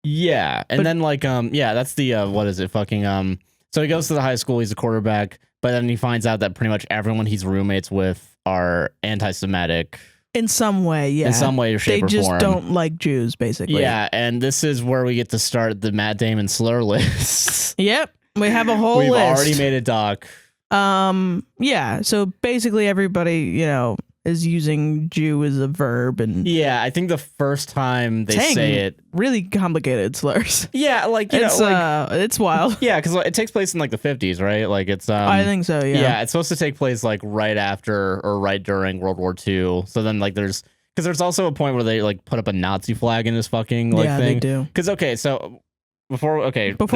yeah, and then like yeah, that's the what is it fucking so he goes to the high school, he's a quarterback, but then he finds out that pretty much everyone he's roommates with are anti-Semitic. In some way, yeah. In some way or shape they or just form. don't like Jews, basically. Yeah, and this is where we get to start the Matt Damon slur list. Yep. We have a whole We've list. already made a doc. Yeah. So basically, everybody, is using Jew as a verb, and Yeah, I think the first time they saying say it. really complicated slurs. Yeah, like It's wild. yeah, because it takes place in like the 50s, right? Like it's I think so. Yeah. yeah, it's supposed to take place like right after or right during World War II. So then like there's also a point where they like put up a Nazi flag in this fucking like Yeah, thing. they do. Because okay, so before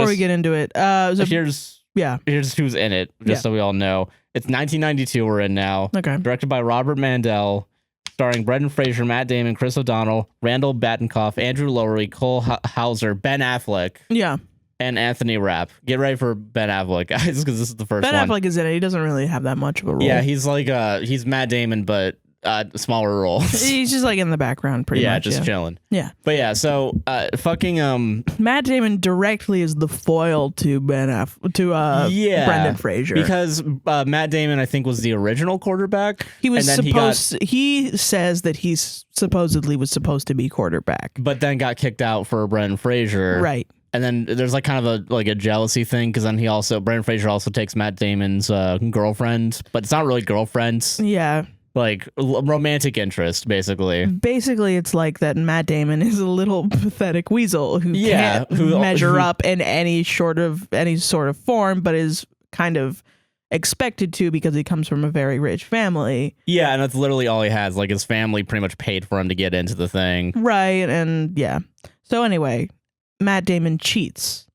we get into it, so here's yeah. who's in it, just so we all know. It's 1992. We're in now. Okay. Directed by Robert Mandel, starring Brendan Fraser, Matt Damon, Chris O'Donnell, Randall Battenkoff, Andrew Lowery, Cole Hauser, Ben Affleck, Yeah. and Anthony Rapp. Get ready for Ben Affleck, guys, because this is the first Ben one. Affleck is in it. He doesn't really have that much of a role. Yeah, he's like he's Matt Damon, but smaller roles. He's just like in the background, pretty much. Just chilling. Yeah. But yeah, so fucking Matt Damon directly is the foil to Brendan Fraser, because Matt Damon I think was the original quarterback. he was and then supposed. He says that he supposedly was supposed to be quarterback. but then got kicked out for Brendan Fraser. Right. And then there's like kind of a jealousy thing, because then Brendan Fraser also takes Matt Damon's girlfriend, but it's not really girlfriend, Yeah. like romantic interest, basically. Basically, it's like that Matt Damon is a little pathetic weasel who can't measure up in any sort of form, but is kind of expected to because he comes from a very rich family. Yeah, and that's literally all he has. Like his family pretty much paid for him to get into the thing. Right, and yeah. So anyway, Matt Damon cheats.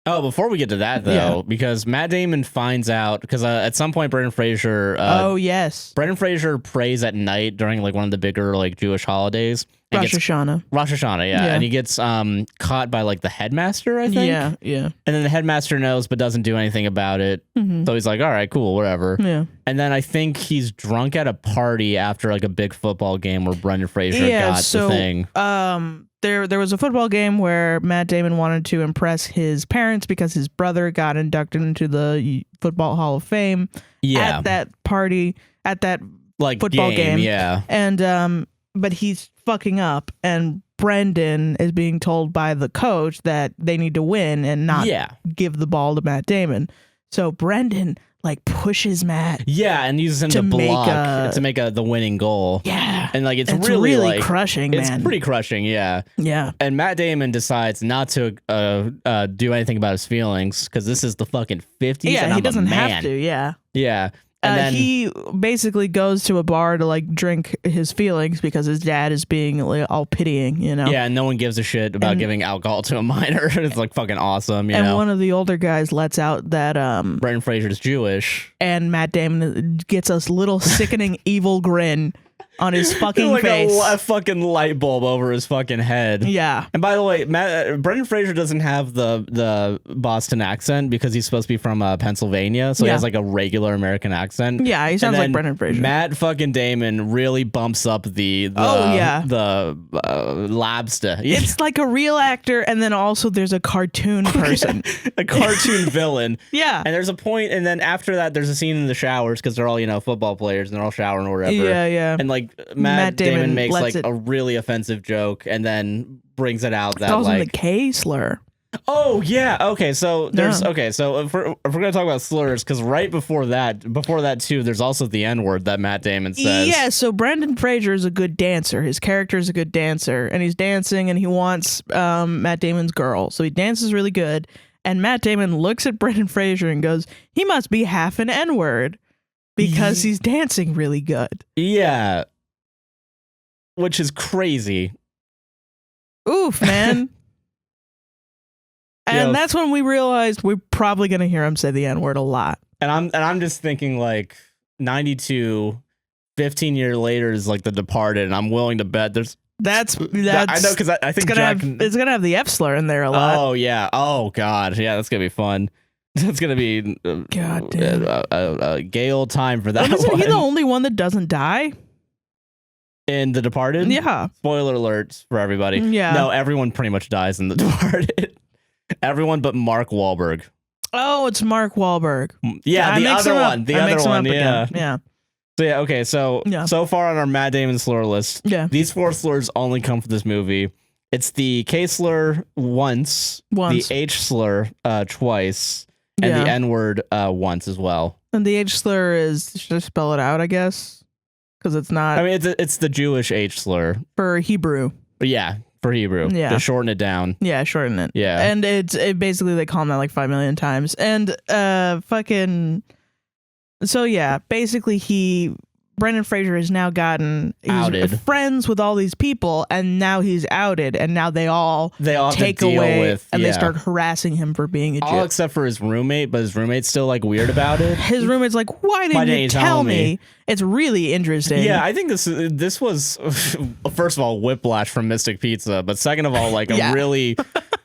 Oh, before we get to that though, because Matt Damon finds out, because at some point Brendan Fraser oh yes, Brendan Fraser prays at night during like one of the bigger like Jewish holidays. Rosh Hashanah, yeah, and he gets caught by like the headmaster, I think. Yeah. And then the headmaster knows but doesn't do anything about it. Mm-hmm. So he's like, all right, cool, whatever. Yeah. And then I think he's drunk at a party after like a big football game where Brendan Fraser got the thing. There was a football game where Matt Damon wanted to impress his parents because his brother got inducted into the Football Hall of Fame. Yeah. At that party, at that Like football game. Yeah. And but he's fucking up, and Brendan is being told by the coach that they need to win and not give the ball to Matt Damon. So Brendan like pushes Matt. Yeah, and uses him to block to make the winning goal. Yeah. And like it's really like, crushing, man. It's pretty crushing, yeah. Yeah. And Matt Damon decides not to do anything about his feelings, because this is the fucking 50s. Yeah, and he I'm doesn't a man. have to. Yeah. Yeah. And then he basically goes to a bar to like drink his feelings because his dad is being like, all pitying, Yeah, and no one gives a shit about giving alcohol to a minor. It's like fucking awesome, you know. one of the older guys lets out that Brendan Fraser's Jewish, and Matt Damon gets a little sickening evil grin on his fucking like face. a fucking light bulb over his fucking head. Yeah. And by the way, Brendan Fraser doesn't have the Boston accent because he's supposed to be from Pennsylvania, so he has like a regular American accent. Yeah, he sounds like Brendan Fraser. Matt fucking Damon really bumps up the lobster. It's like a real actor, and then also there's a cartoon person, a cartoon villain. Yeah. And there's a point, and then after that, there's a scene in the showers because they're all football players and they're all showering or whatever. Yeah. And like Matt Damon makes like a really offensive joke, and then brings it out that calls like him the K slur. Oh yeah, okay. So there's So if we're gonna talk about slurs, because right before that too, there's also the N-word that Matt Damon says. Yeah. So Brendan Fraser is a good dancer. His character is a good dancer, and he's dancing, and he wants Matt Damon's girl. So he dances really good, and Matt Damon looks at Brendan Fraser and goes, "He must be half an N-word because he's dancing really good." Yeah, which is crazy. Oof, man. And that's when we realized we're probably going to hear him say the N-word a lot. And I'm just thinking like 92, 15 years later is like The Departed, and I'm willing to bet there's that's I know, because I think it's gonna have the F slur in there a lot. Oh yeah. Oh god. Yeah, that's gonna be fun. That's gonna be God damn. A gay old time for that. Isn't he the only one that doesn't die in The Departed? Yeah. Spoiler alerts for everybody. Yeah. No, everyone pretty much dies in The Departed. Everyone but Mark Wahlberg. Oh, it's Mark Wahlberg. Yeah, the other one. The other one. Yeah. Yeah. So yeah, okay. So so far on our Matt Damon slur list, these 4 slurs only come from this movie. It's the K slur once, the H slur twice, and the N word once as well. And the H slur is, should I spell it out? I guess because it's not. I mean, it's the Jewish H slur for Hebrew. But yeah, for Hebrew. Yeah, to shorten it down. Yeah, shorten it. Yeah, and it basically they call him that like 5 million times, and fucking. So yeah, basically Brendan Fraser has now gotten outed. Friends with all these people, and now he's outed, and now they all take away and they start harassing him for being a Jew. All except for his roommate, but his roommate's still like weird about it. His roommate's like, why didn't you tell me? It's really interesting. Yeah, I think this was first of all whiplash from Mystic Pizza, but second of all like a really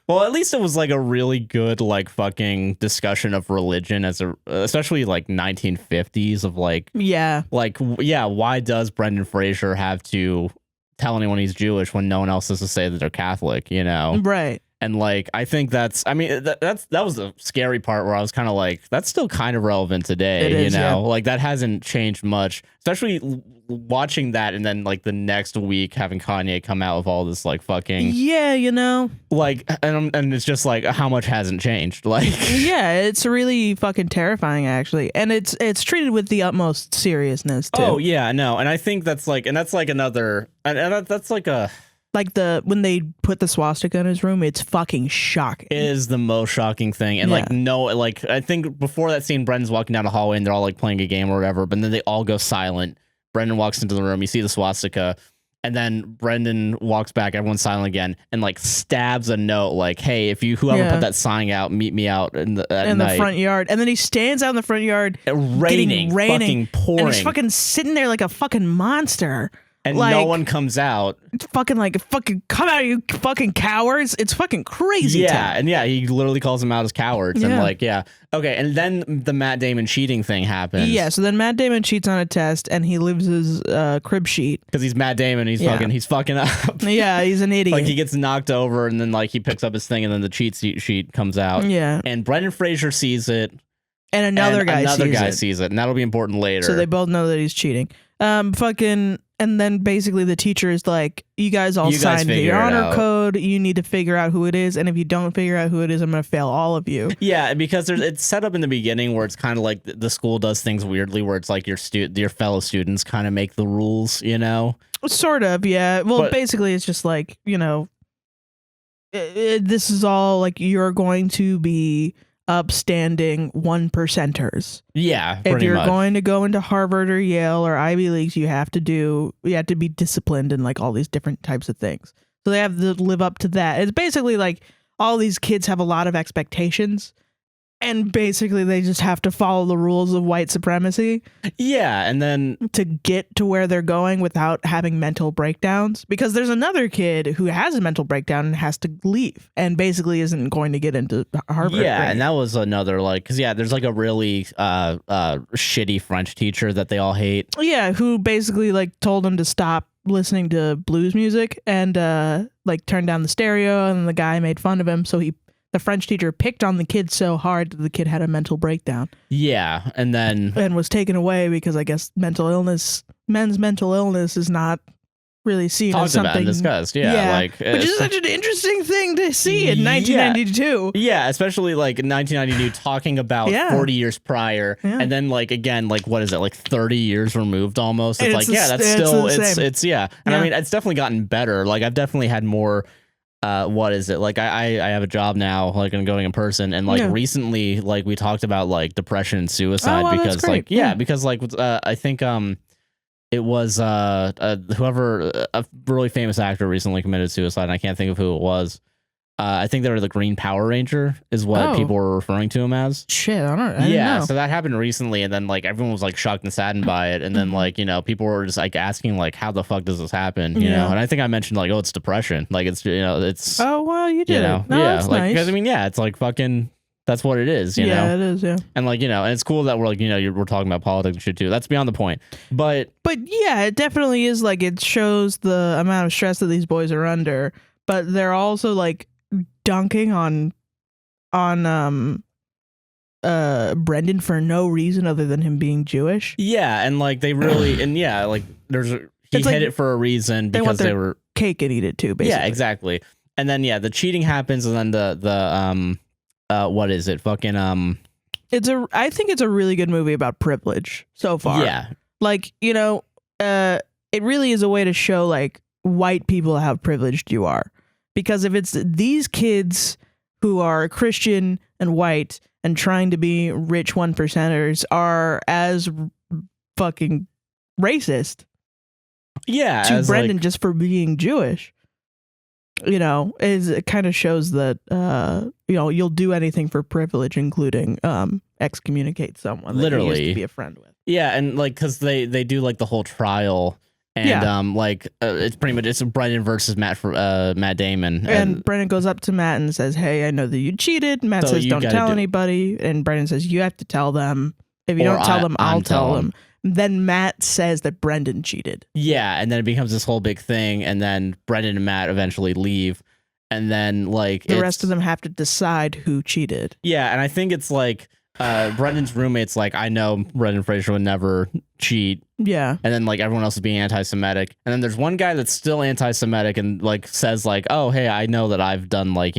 well, at least it was like a really good like fucking discussion of religion especially like 1950s of like why does Brendan Fraser have to tell anyone he's Jewish when no one else has to say that they're Catholic, Right. And like I think that was the scary part where I was kind of like that's still kind of relevant today, like that hasn't changed much, especially watching that and then like the next week having Kanye come out with all this like fucking like and it's just like how much hasn't changed, like it's really fucking terrifying actually, and it's treated with the utmost seriousness too. Oh yeah, no, and I think that's like another and that's like a. Like when they put the swastika in his room, it's fucking shocking. It is the most shocking thing. And I think before that scene, Brendan's walking down the hallway and they're all like playing a game or whatever, but then they all go silent. Brendan walks into the room, you see the swastika, and then Brendan walks back, everyone's silent again, and like stabs a note like, hey, if whoever put that sign out, meet me out in the front yard. And then he stands out in the front yard, raining, fucking pouring. And he's fucking sitting there like a fucking monster. And like, no one comes out. It's fucking come out, you fucking cowards. It's fucking crazy. Yeah, and he literally calls them out as cowards. And okay, and then the Matt Damon cheating thing happens. Yeah, so then Matt Damon cheats on a test and he leaves his crib sheet. Because he's Matt Damon, he's fucking up. Yeah, he's an idiot. Like he gets knocked over and then like he picks up his thing and then the cheat sheet comes out. Yeah. And Brendan Fraser sees it. And another guy sees it. And that'll be important later. So they both know that he's cheating. And then basically the teacher is like, you guys signed the honor code. You need to figure out who it is. And if you don't figure out who it is, I'm going to fail all of you. Yeah, because it's set up in the beginning where it's kind of like the school does things weirdly where it's like your fellow students kind of make the rules, Sort of, yeah. Well, basically it's just like, this is all like you're going to be upstanding 1%ers. Yeah, if you're going to go into Harvard or Yale or Ivy Leagues, you have to be disciplined in like all these different types of things. So they have to live up to that. It's basically like all these kids have a lot of expectations, And basically they just have to follow the rules of white supremacy Yeah, and then to get to where they're going without having mental breakdowns. Because there's another kid who has a mental breakdown and has to leave and basically isn't going to get into Harvard. yeah, right? and that was another like because there's like a really shitty French teacher that they all hate. Yeah, who basically like told him to stop listening to blues music and like turn down the stereo, and the guy made fun of him, so the French teacher picked on the kid so hard that the kid had a mental breakdown. Yeah, and was taken away because I guess men's mental illness is not really seen as something about and discussed. Yeah, like which is such an interesting thing to see in 1992. Yeah, especially like in 1992, talking about 40 years prior, and then like again, like what is it, like 30 years removed almost? It's like that's still it's and I mean it's definitely gotten better. Like I've definitely had more. What is it like? I have a job now, like I'm going in person, and like recently, like we talked about like depression and suicide because like because like I think it was whoever a really famous actor recently committed suicide, and I can't think of who it was. I think they were the Green Power Ranger is what people were referring to him as. Shit, I didn't know. So that happened recently, and then like everyone was like shocked and saddened by it, and then like people were just like asking like how the fuck does this happen, you know? And I think I mentioned like it's depression, like it's it's oh well you did no, that's like nice. because I mean it's like fucking that's what it is, you know? It is, and like and it's cool that we're like we're talking about politics and shit too. That's beyond the point, but yeah, it definitely is. Like it shows the amount of stress that these boys are under, but they're also like dunking on Brendan for no reason other than him being Jewish. Yeah, and like they really and like he hit it for a reason because they were cake and eat it too, basically. Yeah, exactly. And then the cheating happens, and then the what is it? Fucking I think it's a really good movie about privilege so far. Yeah. Like, it really is a way to show like white people how privileged you are. Because if it's these kids who are Christian and white and trying to be rich 1%ers are as fucking racist to Brendan just for being Jewish, it kind of shows that, you'll do anything for privilege, including excommunicate someone that you used to be a friend with. Yeah, and like because they do like the whole trial. And it's pretty much it's Brendan versus Matt Damon. And Brendan goes up to Matt and says, "Hey, I know that you cheated." Matt says, "Don't tell anybody." And Brendan says, "You have to tell them. If you don't tell them, I'll tell them." Then Matt says that Brendan cheated. Yeah, and then it becomes this whole big thing, and then Brendan and Matt eventually leave, and then like the rest of them have to decide who cheated. Yeah, and I think it's like Brendan's roommate's like, I know Brendan Fraser would never cheat. Yeah. And then like everyone else is being anti-Semitic. And then there's one guy that's still anti-Semitic and like says like, oh, hey, I know that I've done like,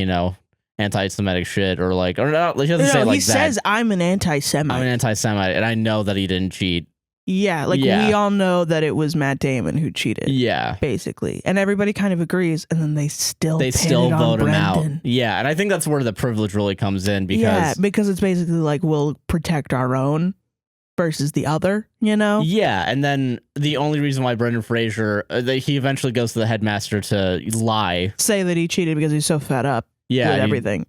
anti-Semitic shit or like, or no, he doesn't say like that. He says, I'm an anti-Semite. I'm an anti-Semite and I know that he didn't cheat. Yeah, we all know that it was Matt Damon who cheated. Yeah, basically, and everybody kind of agrees, and then they still vote him out. Yeah, and I think that's where the privilege really comes in because it's basically like we'll protect our own versus the other, Yeah, and then the only reason why Brendan Fraser he eventually goes to the headmaster to say that he cheated because he's so fed up with everything.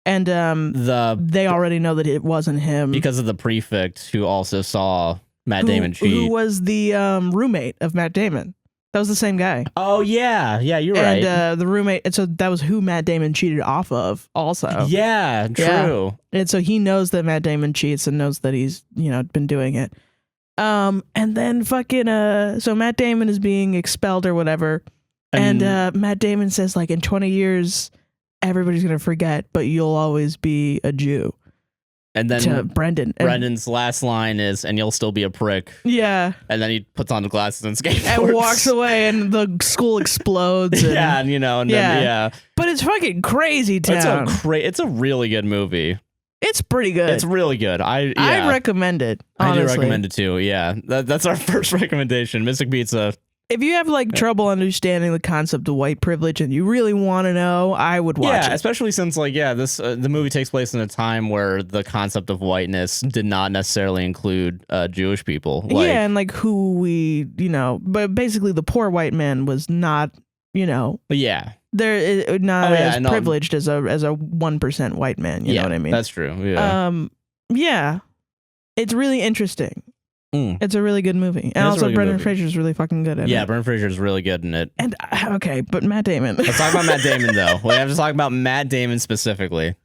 And they already know that it wasn't him because of the prefect who also saw Matt Damon cheat. Who was the roommate of Matt Damon. That was the same guy. Oh, yeah. Yeah, you're right. And the roommate, and so that was who Matt Damon cheated off of also. Yeah, true. Yeah. And so he knows that Matt Damon cheats and knows that he's, been doing it. And then fucking, so Matt Damon is being expelled or whatever. And Matt Damon says like in 20 years, everybody's going to forget, but you'll always be a Jew. And then to Brendan. Brendan's last line is, and you'll still be a prick. Yeah. And then he puts on the glasses and skateboards. And walks away and the school explodes. And, then. But it's fucking crazy town. It's a really good movie. It's pretty good. It's really good. I recommend it, honestly. I do recommend it too, yeah. That's our first recommendation, Mystic Pizza. If you have like trouble understanding the concept of white privilege and you really want to know, I would watch it. Yeah, especially since like this the movie takes place in a time where the concept of whiteness did not necessarily include Jewish people. And like who we, but basically the poor white man was not, Yeah. they're not Oh, yeah, as no. privileged as a 1% white man. You know what I mean? That's true. Yeah. Yeah, it's really interesting. Mm. It's a really good movie, and It is a also really good Brendan movie. Fraser's really fucking good in it. Yeah, Brendan Fraser's really good in it. And okay, but Matt Damon. Let's talk about Matt Damon, though. We have to talk about Matt Damon specifically.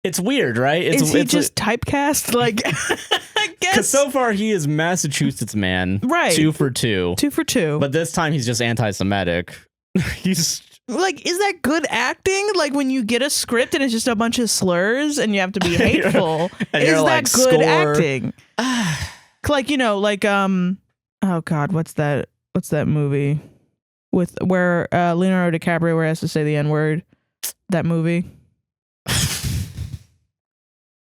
It's weird, right? Is he just typecast? Like, I guess. Because so far he is Massachusetts man, Right. 2 for 2. 2 for 2. But this time he's just anti-Semitic. He's like, is that good acting? Like when you get a script and it's just a bunch of slurs and you have to be hateful. And Is you're that like, good score. acting? Like, you know, like oh God, what's that movie with where Leonardo DiCaprio where he has to say the N-word? That movie.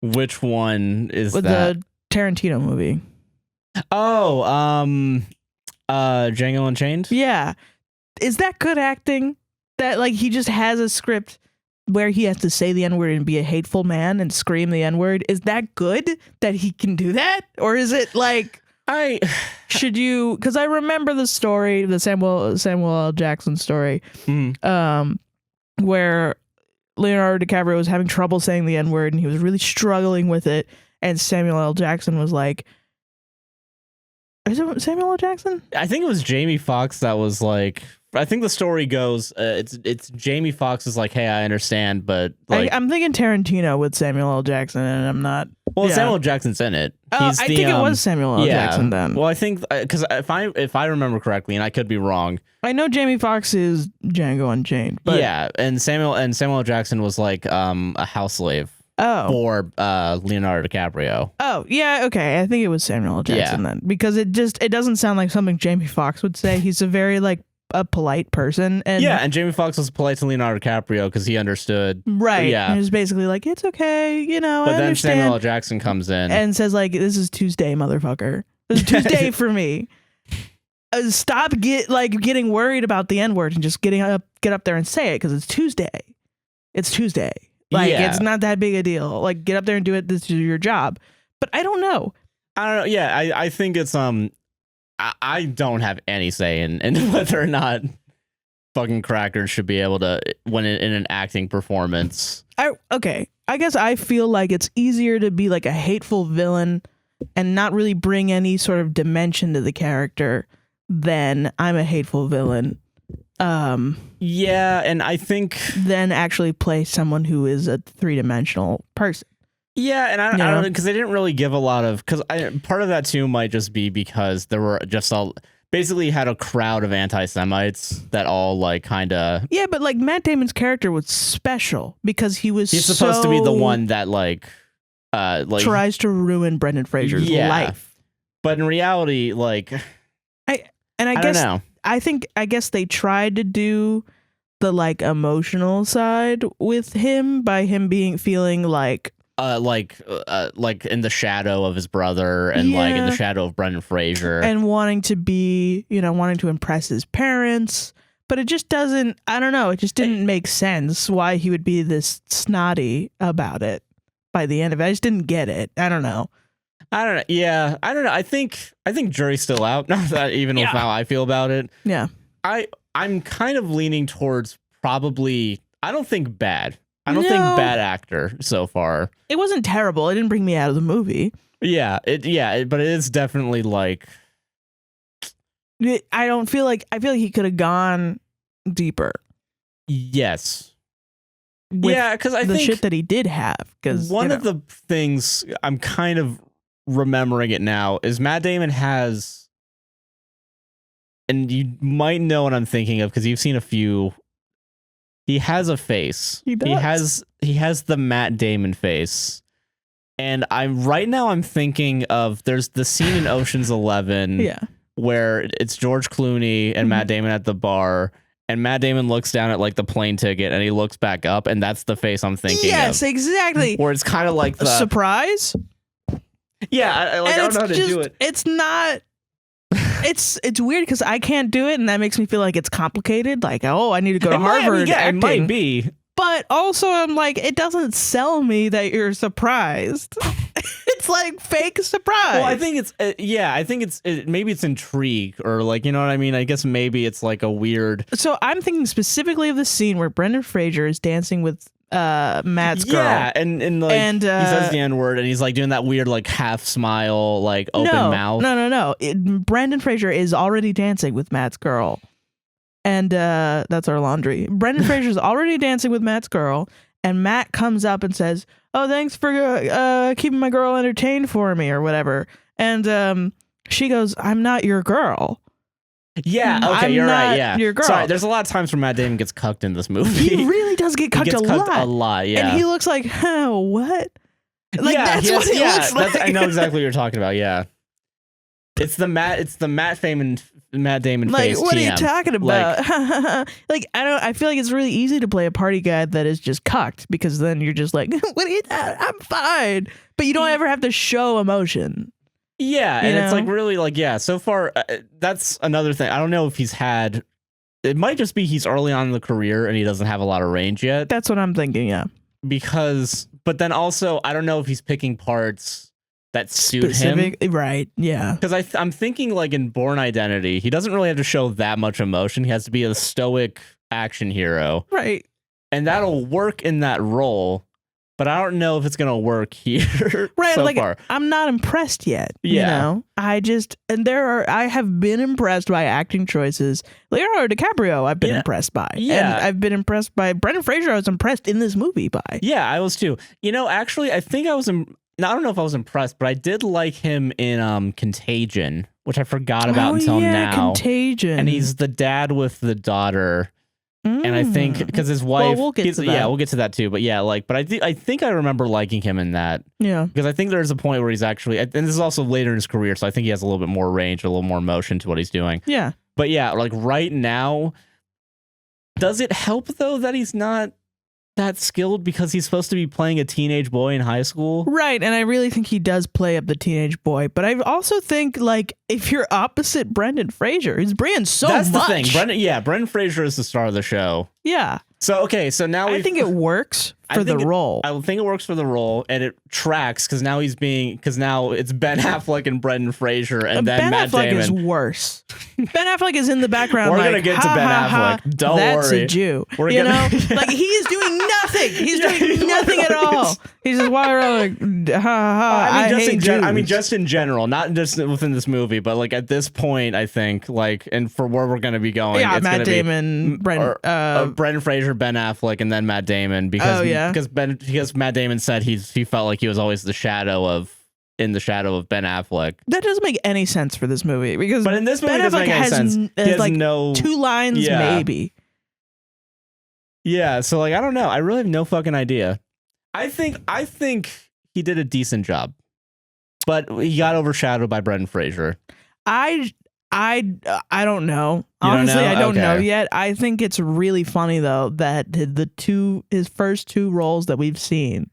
Which one is With that? the Tarantino movie. Oh, Django Unchained? Yeah. Is that good acting? That like he just has a script where he has to say the N-word and be a hateful man and scream the N-word. Is that good that he can do that? Or is it like should you, because I remember the story, the Samuel L. Jackson story, where Leonardo DiCaprio was having trouble saying the N-word and he was really struggling with it. And Samuel L. Jackson was like, is it Samuel L. Jackson? I think it was Jamie Foxx that was like, I think the story goes, it's Jamie Foxx is like, hey, I understand, but like, I'm thinking Tarantino with Samuel L. Jackson, and I'm not. well, yeah. Samuel L. Jackson's in it. I think it was Samuel L. Jackson then. Well, I think because if I remember correctly, and I could be wrong. I know Jamie Foxx is Django Unchained, but Yeah, and Samuel L. Jackson was like a house slave for Leonardo DiCaprio. Oh, yeah, okay. I think it was Samuel L. Jackson then, because it doesn't sound like something Jamie Foxx would say. He's a very like a polite person, and and Jamie Foxx was polite to Leonardo DiCaprio because he understood. Right. Yeah. He was basically like, it's okay, you know. But I then understand. Samuel L. Jackson comes in And says like, this is Tuesday, motherfucker. This is Tuesday for me. Stop getting worried about the N-word and just get up there and say it because it's Tuesday. It's Tuesday. Like it's not that big a deal. Like get up there and do it. This is your job. But I don't know. Yeah, I think it's I don't have any say in whether or not fucking crackers should be able to when in an acting performance. Okay. I guess I feel like it's easier to be like a hateful villain and not really bring any sort of dimension to the character than I'm a hateful villain. Yeah, and I think then actually play someone who is a 3-dimensional person. Yeah, and I don't know, because they didn't really give a lot of, because part of that too might just be because there were just basically had a crowd of anti-Semites that all like kind of. Yeah, but like Matt Damon's character was special because he's supposed to be the one that like tries to ruin Brendan Fraser's life. But in reality, like I don't know. I guess they tried to do the like emotional side with him by him feeling like in the shadow of his brother and like in the shadow of Brendan Fraser and wanting to impress his parents, but it just doesn't, I don't know, it just didn't make sense why he would be this snotty about it by the end of it. I just didn't get it. I don't know. Yeah, I don't know. I think jury's still out. Not that even with how I feel about it. Yeah. I'm kind of leaning towards probably, I don't think bad actor so far. It wasn't terrible. It didn't bring me out of the movie. Yeah, but it is definitely like I feel like he could have gone deeper. Yes. Yeah, because I think the shit that he did have. Because one of the things I'm kind of remembering it now is Matt Damon has, and you might know what I'm thinking of because you've seen a few. He has a face. He does. He has the Matt Damon face. And I'm thinking of, there's the scene in Ocean's 11 where it's George Clooney and Matt Damon at the bar, and Matt Damon looks down at like the plane ticket and he looks back up, and that's the face I'm thinking of. Yes, exactly. Where it's kind of like the surprise. Yeah, I don't know how to do it. It's not. It's weird because I can't do it, and that makes me feel like it's complicated. Like, oh, I need to go to Harvard. It might be. But also, I'm like, it doesn't sell me that you're surprised. It it's like fake surprise. Well, I think it's maybe it's intrigue or like, you know what I mean? I guess maybe it's like a weird. So I'm thinking specifically of the scene where Brendan Fraser is dancing with Matt's girl. Yeah, and like he says the N-word and he's like doing that weird like half smile, like open mouth. No. Brendan Fraser is already dancing with Matt's girl. And that's our laundry. Brendan Fraser's already dancing with Matt's girl, and Matt comes up and says, "Oh, thanks for keeping my girl entertained for me," or whatever. And she goes, "I'm not your girl." Yeah, okay, you're right. Yeah, your girl. Sorry, there's a lot of times where Matt Damon gets cucked in this movie. He really does get cucked a lot. Yeah, and he looks like, "Huh, what?" Like that's what he looks like. I know exactly what you're talking about. Yeah, it's the Matt Damon like, face. What TM. are you talking about? Like, I feel like it's really easy to play a party guy that is just cucked, because then you're just like, "What are you? I'm fine," but you don't ever have to show emotion. Yeah, and it's like really like, yeah, so far, that's another thing. I don't know if he's had, it might just be he's early on in the career and he doesn't have a lot of range yet. That's what I'm thinking, yeah. But then also, I don't know if he's picking parts that suit him. Right, yeah. Because I'm thinking like in Bourne Identity, he doesn't really have to show that much emotion. He has to be a stoic action hero. Right. And that'll work in that role. But I don't know if it's gonna work here. Right, so like far. I'm not impressed yet. Yeah. You know? I have been impressed by acting choices. Leonardo DiCaprio I've been impressed by. Yeah. And I've been impressed by Brendan Fraser. I was impressed in this movie by. Yeah, I was too. You know, actually I think I don't know if I was impressed, but I did like him in Contagion, which I forgot about until now. Contagion. And he's the dad with the daughter. And I think because his wife, well, we'll get to that. Yeah, we'll get to that too. But yeah, like, but I think I remember liking him in that. Yeah, because I think there's a point where he's actually, and this is also later in his career, so I think he has a little bit more range, a little more motion to what he's doing. Yeah, but yeah, like right now, does it help though that he's not that skilled because he's supposed to be playing a teenage boy in high school? Right, and I really think he does play up the teenage boy, but I also think like if you're opposite Brendan Fraser, he's bringing so much. That's the thing. Brendan Fraser is the star of the show. Yeah. So okay, so now I think it works for the role. I think it works for the role, and it tracks because now it's Ben Affleck and Brendan Fraser, and then Matt Damon. Ben Affleck is worse. Ben Affleck is in the background. We're like, gonna get to Ben Affleck. Don't that's worry. That's a Jew. Know, like he is doing nothing. He's doing nothing at all. He's just walking around like, I hate Jews. I mean, just in general, not just within this movie, but like at this point, I think like, and for where we're gonna be going, yeah, it's Matt Damon, Brendan Fraser, Ben Affleck, and then Matt Damon because Matt Damon said he felt like he was always in the shadow of Ben Affleck. That doesn't make any sense for this movie because but in this movie Ben it doesn't make any sense. He has like no 2 lines maybe. Yeah, so like I don't know. I really have no fucking idea. I think he did a decent job, but he got overshadowed by Brendan Fraser. I don't know. Honestly, I don't know yet. I think it's really funny though that his first 2 roles that we've seen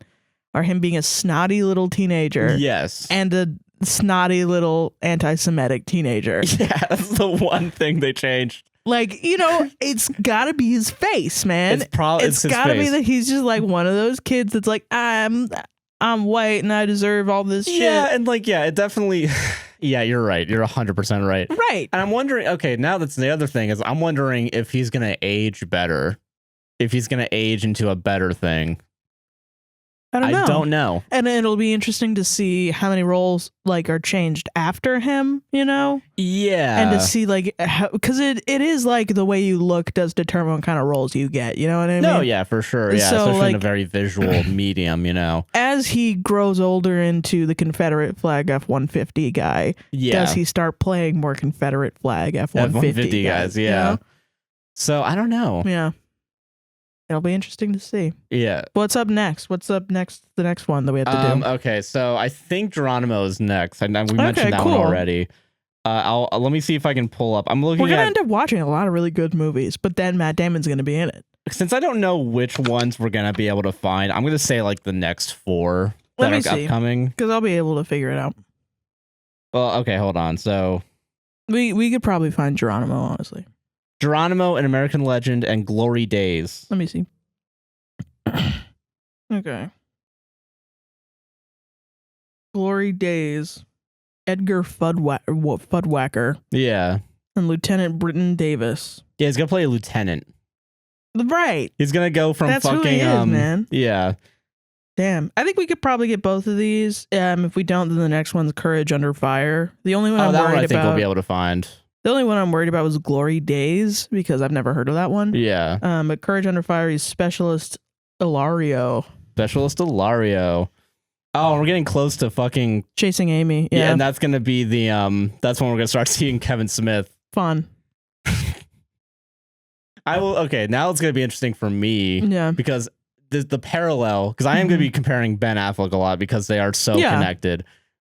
are him being a snotty little teenager. Yes. And a snotty little anti-Semitic teenager. Yeah, that's the one thing they changed. Like, it's gotta be his face, man. It's gotta be that he's just like one of those kids that's like, I'm white and I deserve all this shit. Yeah, and like, yeah, it definitely. Yeah, you're right. You're 100% right. Right. And I'm wondering, okay, now that's the other thing is I'm wondering if he's going to age better, if he's going to age into a better thing. I don't know. And it'll be interesting to see how many roles like are changed after him, Yeah. And to see like, because it is like the way you look does determine what kind of roles you get. You know what I mean? No, yeah, for sure. Yeah, so, especially in a very visual medium, As he grows older into the Confederate flag F-150 guy, does he start playing more Confederate flag F-150 guys? Yeah. So I don't know. Yeah. It'll be interesting to see. Yeah. What's up next? The next one that we have to do? Okay, so I think Geronimo is next. We mentioned that one already. Let me see if I can pull up. We're gonna end up watching a lot of really good movies, but then Matt Damon's gonna be in it. Since I don't know which ones we're gonna be able to find, I'm gonna say like the next 4 that are upcoming. Because I'll be able to figure it out. Well, okay, hold on. So we could probably find Geronimo, honestly. Geronimo, An American Legend, and Glory Days. Let me see. Okay. Glory Days. Edgar Fuddwacker Yeah. and Lieutenant Britton Davis. Yeah, he's gonna play a lieutenant. Right. He's gonna go from That's fucking who he is, man. Yeah. Damn. I think we could probably get both of these. If we don't, then the next one's Courage Under Fire. The only one I'm that one I worried think we'll about. be able to find. The only one I'm worried about was Glory Days because I've never heard of that one. Yeah. But Courage Under Fire is Specialist Ilario. Specialist Ilario. Oh, we're getting close to fucking Chasing Amy. Yeah. and that's gonna be the that's when we're gonna start seeing Kevin Smith. Fun. Okay, now it's gonna be interesting for me. Yeah. Because the parallel, because I am gonna be comparing Ben Affleck a lot because they are so connected.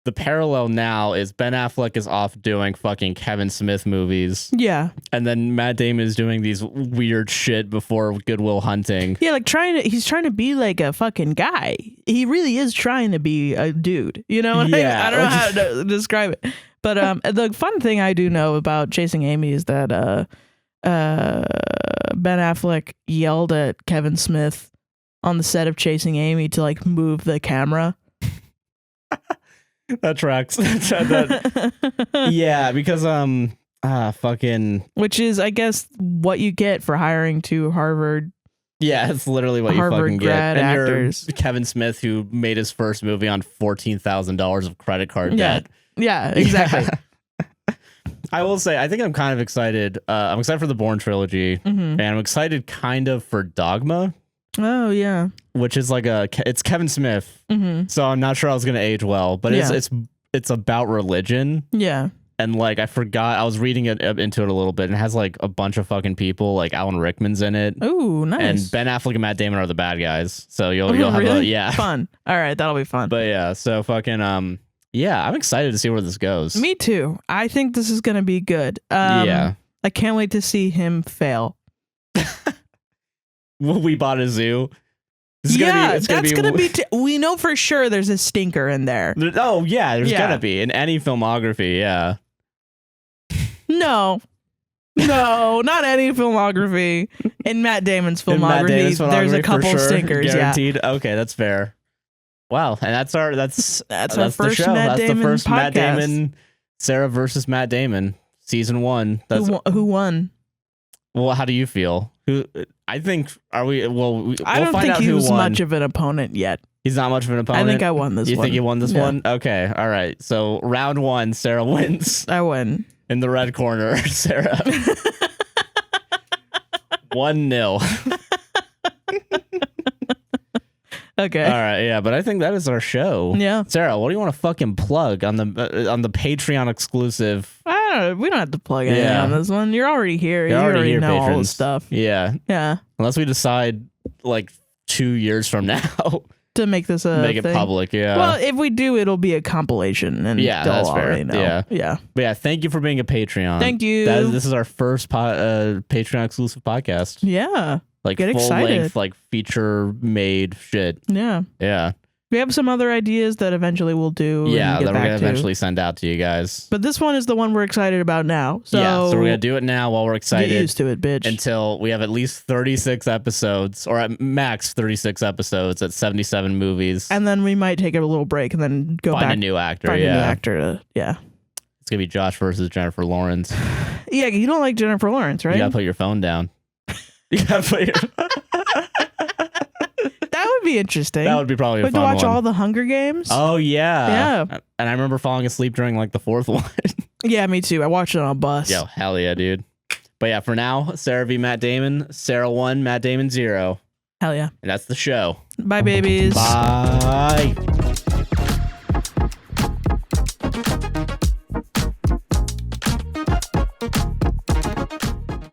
The parallel now is Ben Affleck is off doing fucking Kevin Smith movies. Yeah. And then Matt Damon is doing these weird shit before Good Will Hunting. Yeah, like he's trying to be like a fucking guy. He really is trying to be a dude. You know what I don't know how to describe it. But the fun thing I do know about Chasing Amy is that Ben Affleck yelled at Kevin Smith on the set of Chasing Amy to like move the camera. That tracks. Yeah, because fucking, which is I guess what you get for hiring two Harvard. Yeah, it's literally what Harvard you fucking grad get. And actors. You're Kevin Smith, who made his first movie on $14,000 of credit card debt. Yeah, exactly. Yeah. I will say, I think I'm kind of excited. I'm excited for the Bourne trilogy, and I'm excited kind of for Dogma. Oh yeah, which is like it's Kevin Smith, so I'm not sure I was gonna age well, but it's about religion. Yeah, and like I forgot, I was reading into it a little bit, and it has like a bunch of fucking people, like Alan Rickman's in it. Oh, nice. And Ben Affleck and Matt Damon are the bad guys, so you'll have fun. All right, that'll be fun. But yeah, so fucking yeah, I'm excited to see where this goes. Me too. I think this is gonna be good. Yeah, I can't wait to see him fail. We bought a zoo. That's gonna be. We know for sure there's a stinker in there. Oh yeah, there's gonna be in any filmography. Yeah. No, not any filmography. In Matt Damon's filmography, there's a couple stinkers. Guaranteed. Yeah. Okay, that's fair. Wow, and that's our first the show. That's Damon the first podcast. Matt Damon, Sarah versus Matt Damon, season 1. Who won? Well, how do you feel? I think we'll I don't find think out he who was won. much of an opponent yet. He's not much of an opponent. I think I won this one. You think you won this one? Okay, all right. So round 1, Sarah wins. I win. In the red corner, Sarah. 1-0. Okay. All right, yeah, but I think that is our show. Yeah. Sarah, what do you want to fucking plug on the Patreon exclusive? We don't have to plug anything on this one. You're already here. You already know patrons. all the stuff. Yeah. Yeah. Unless we decide like 2 years from now to make this it public. Yeah. Well, if we do, it'll be a compilation, and that's fair. Know. Yeah. But yeah, thank you for being a Patreon. Thank you. This is our first Patreon exclusive podcast. Yeah. Like Get full excited. length, like feature made shit. Yeah. Yeah. We have some other ideas that eventually we'll do. Yeah, that we're gonna eventually send out to you guys. But this one is the one we're excited about now. So yeah, so we're gonna do it now while we're excited. Get used to it, bitch. Until we have at least 36 episodes, or at max 36 episodes at 77 movies. And then we might take a little break and then go find back. a new actor. Find a new actor. Yeah. It's gonna be Josh versus Jennifer Lawrence. Yeah, you don't like Jennifer Lawrence, right? You gotta put your phone down. You gotta put your. That would be interesting. That would be probably a fun to watch one. all the Hunger Games. Oh yeah, yeah. And I remember falling asleep during like the 4th one. Yeah, me too. I watched it on a bus. Yo, hell yeah, dude. But yeah, for now, Sarah v. Matt Damon, Sarah 1, Matt Damon 0. Hell yeah. And that's the show. Bye, babies. Bye.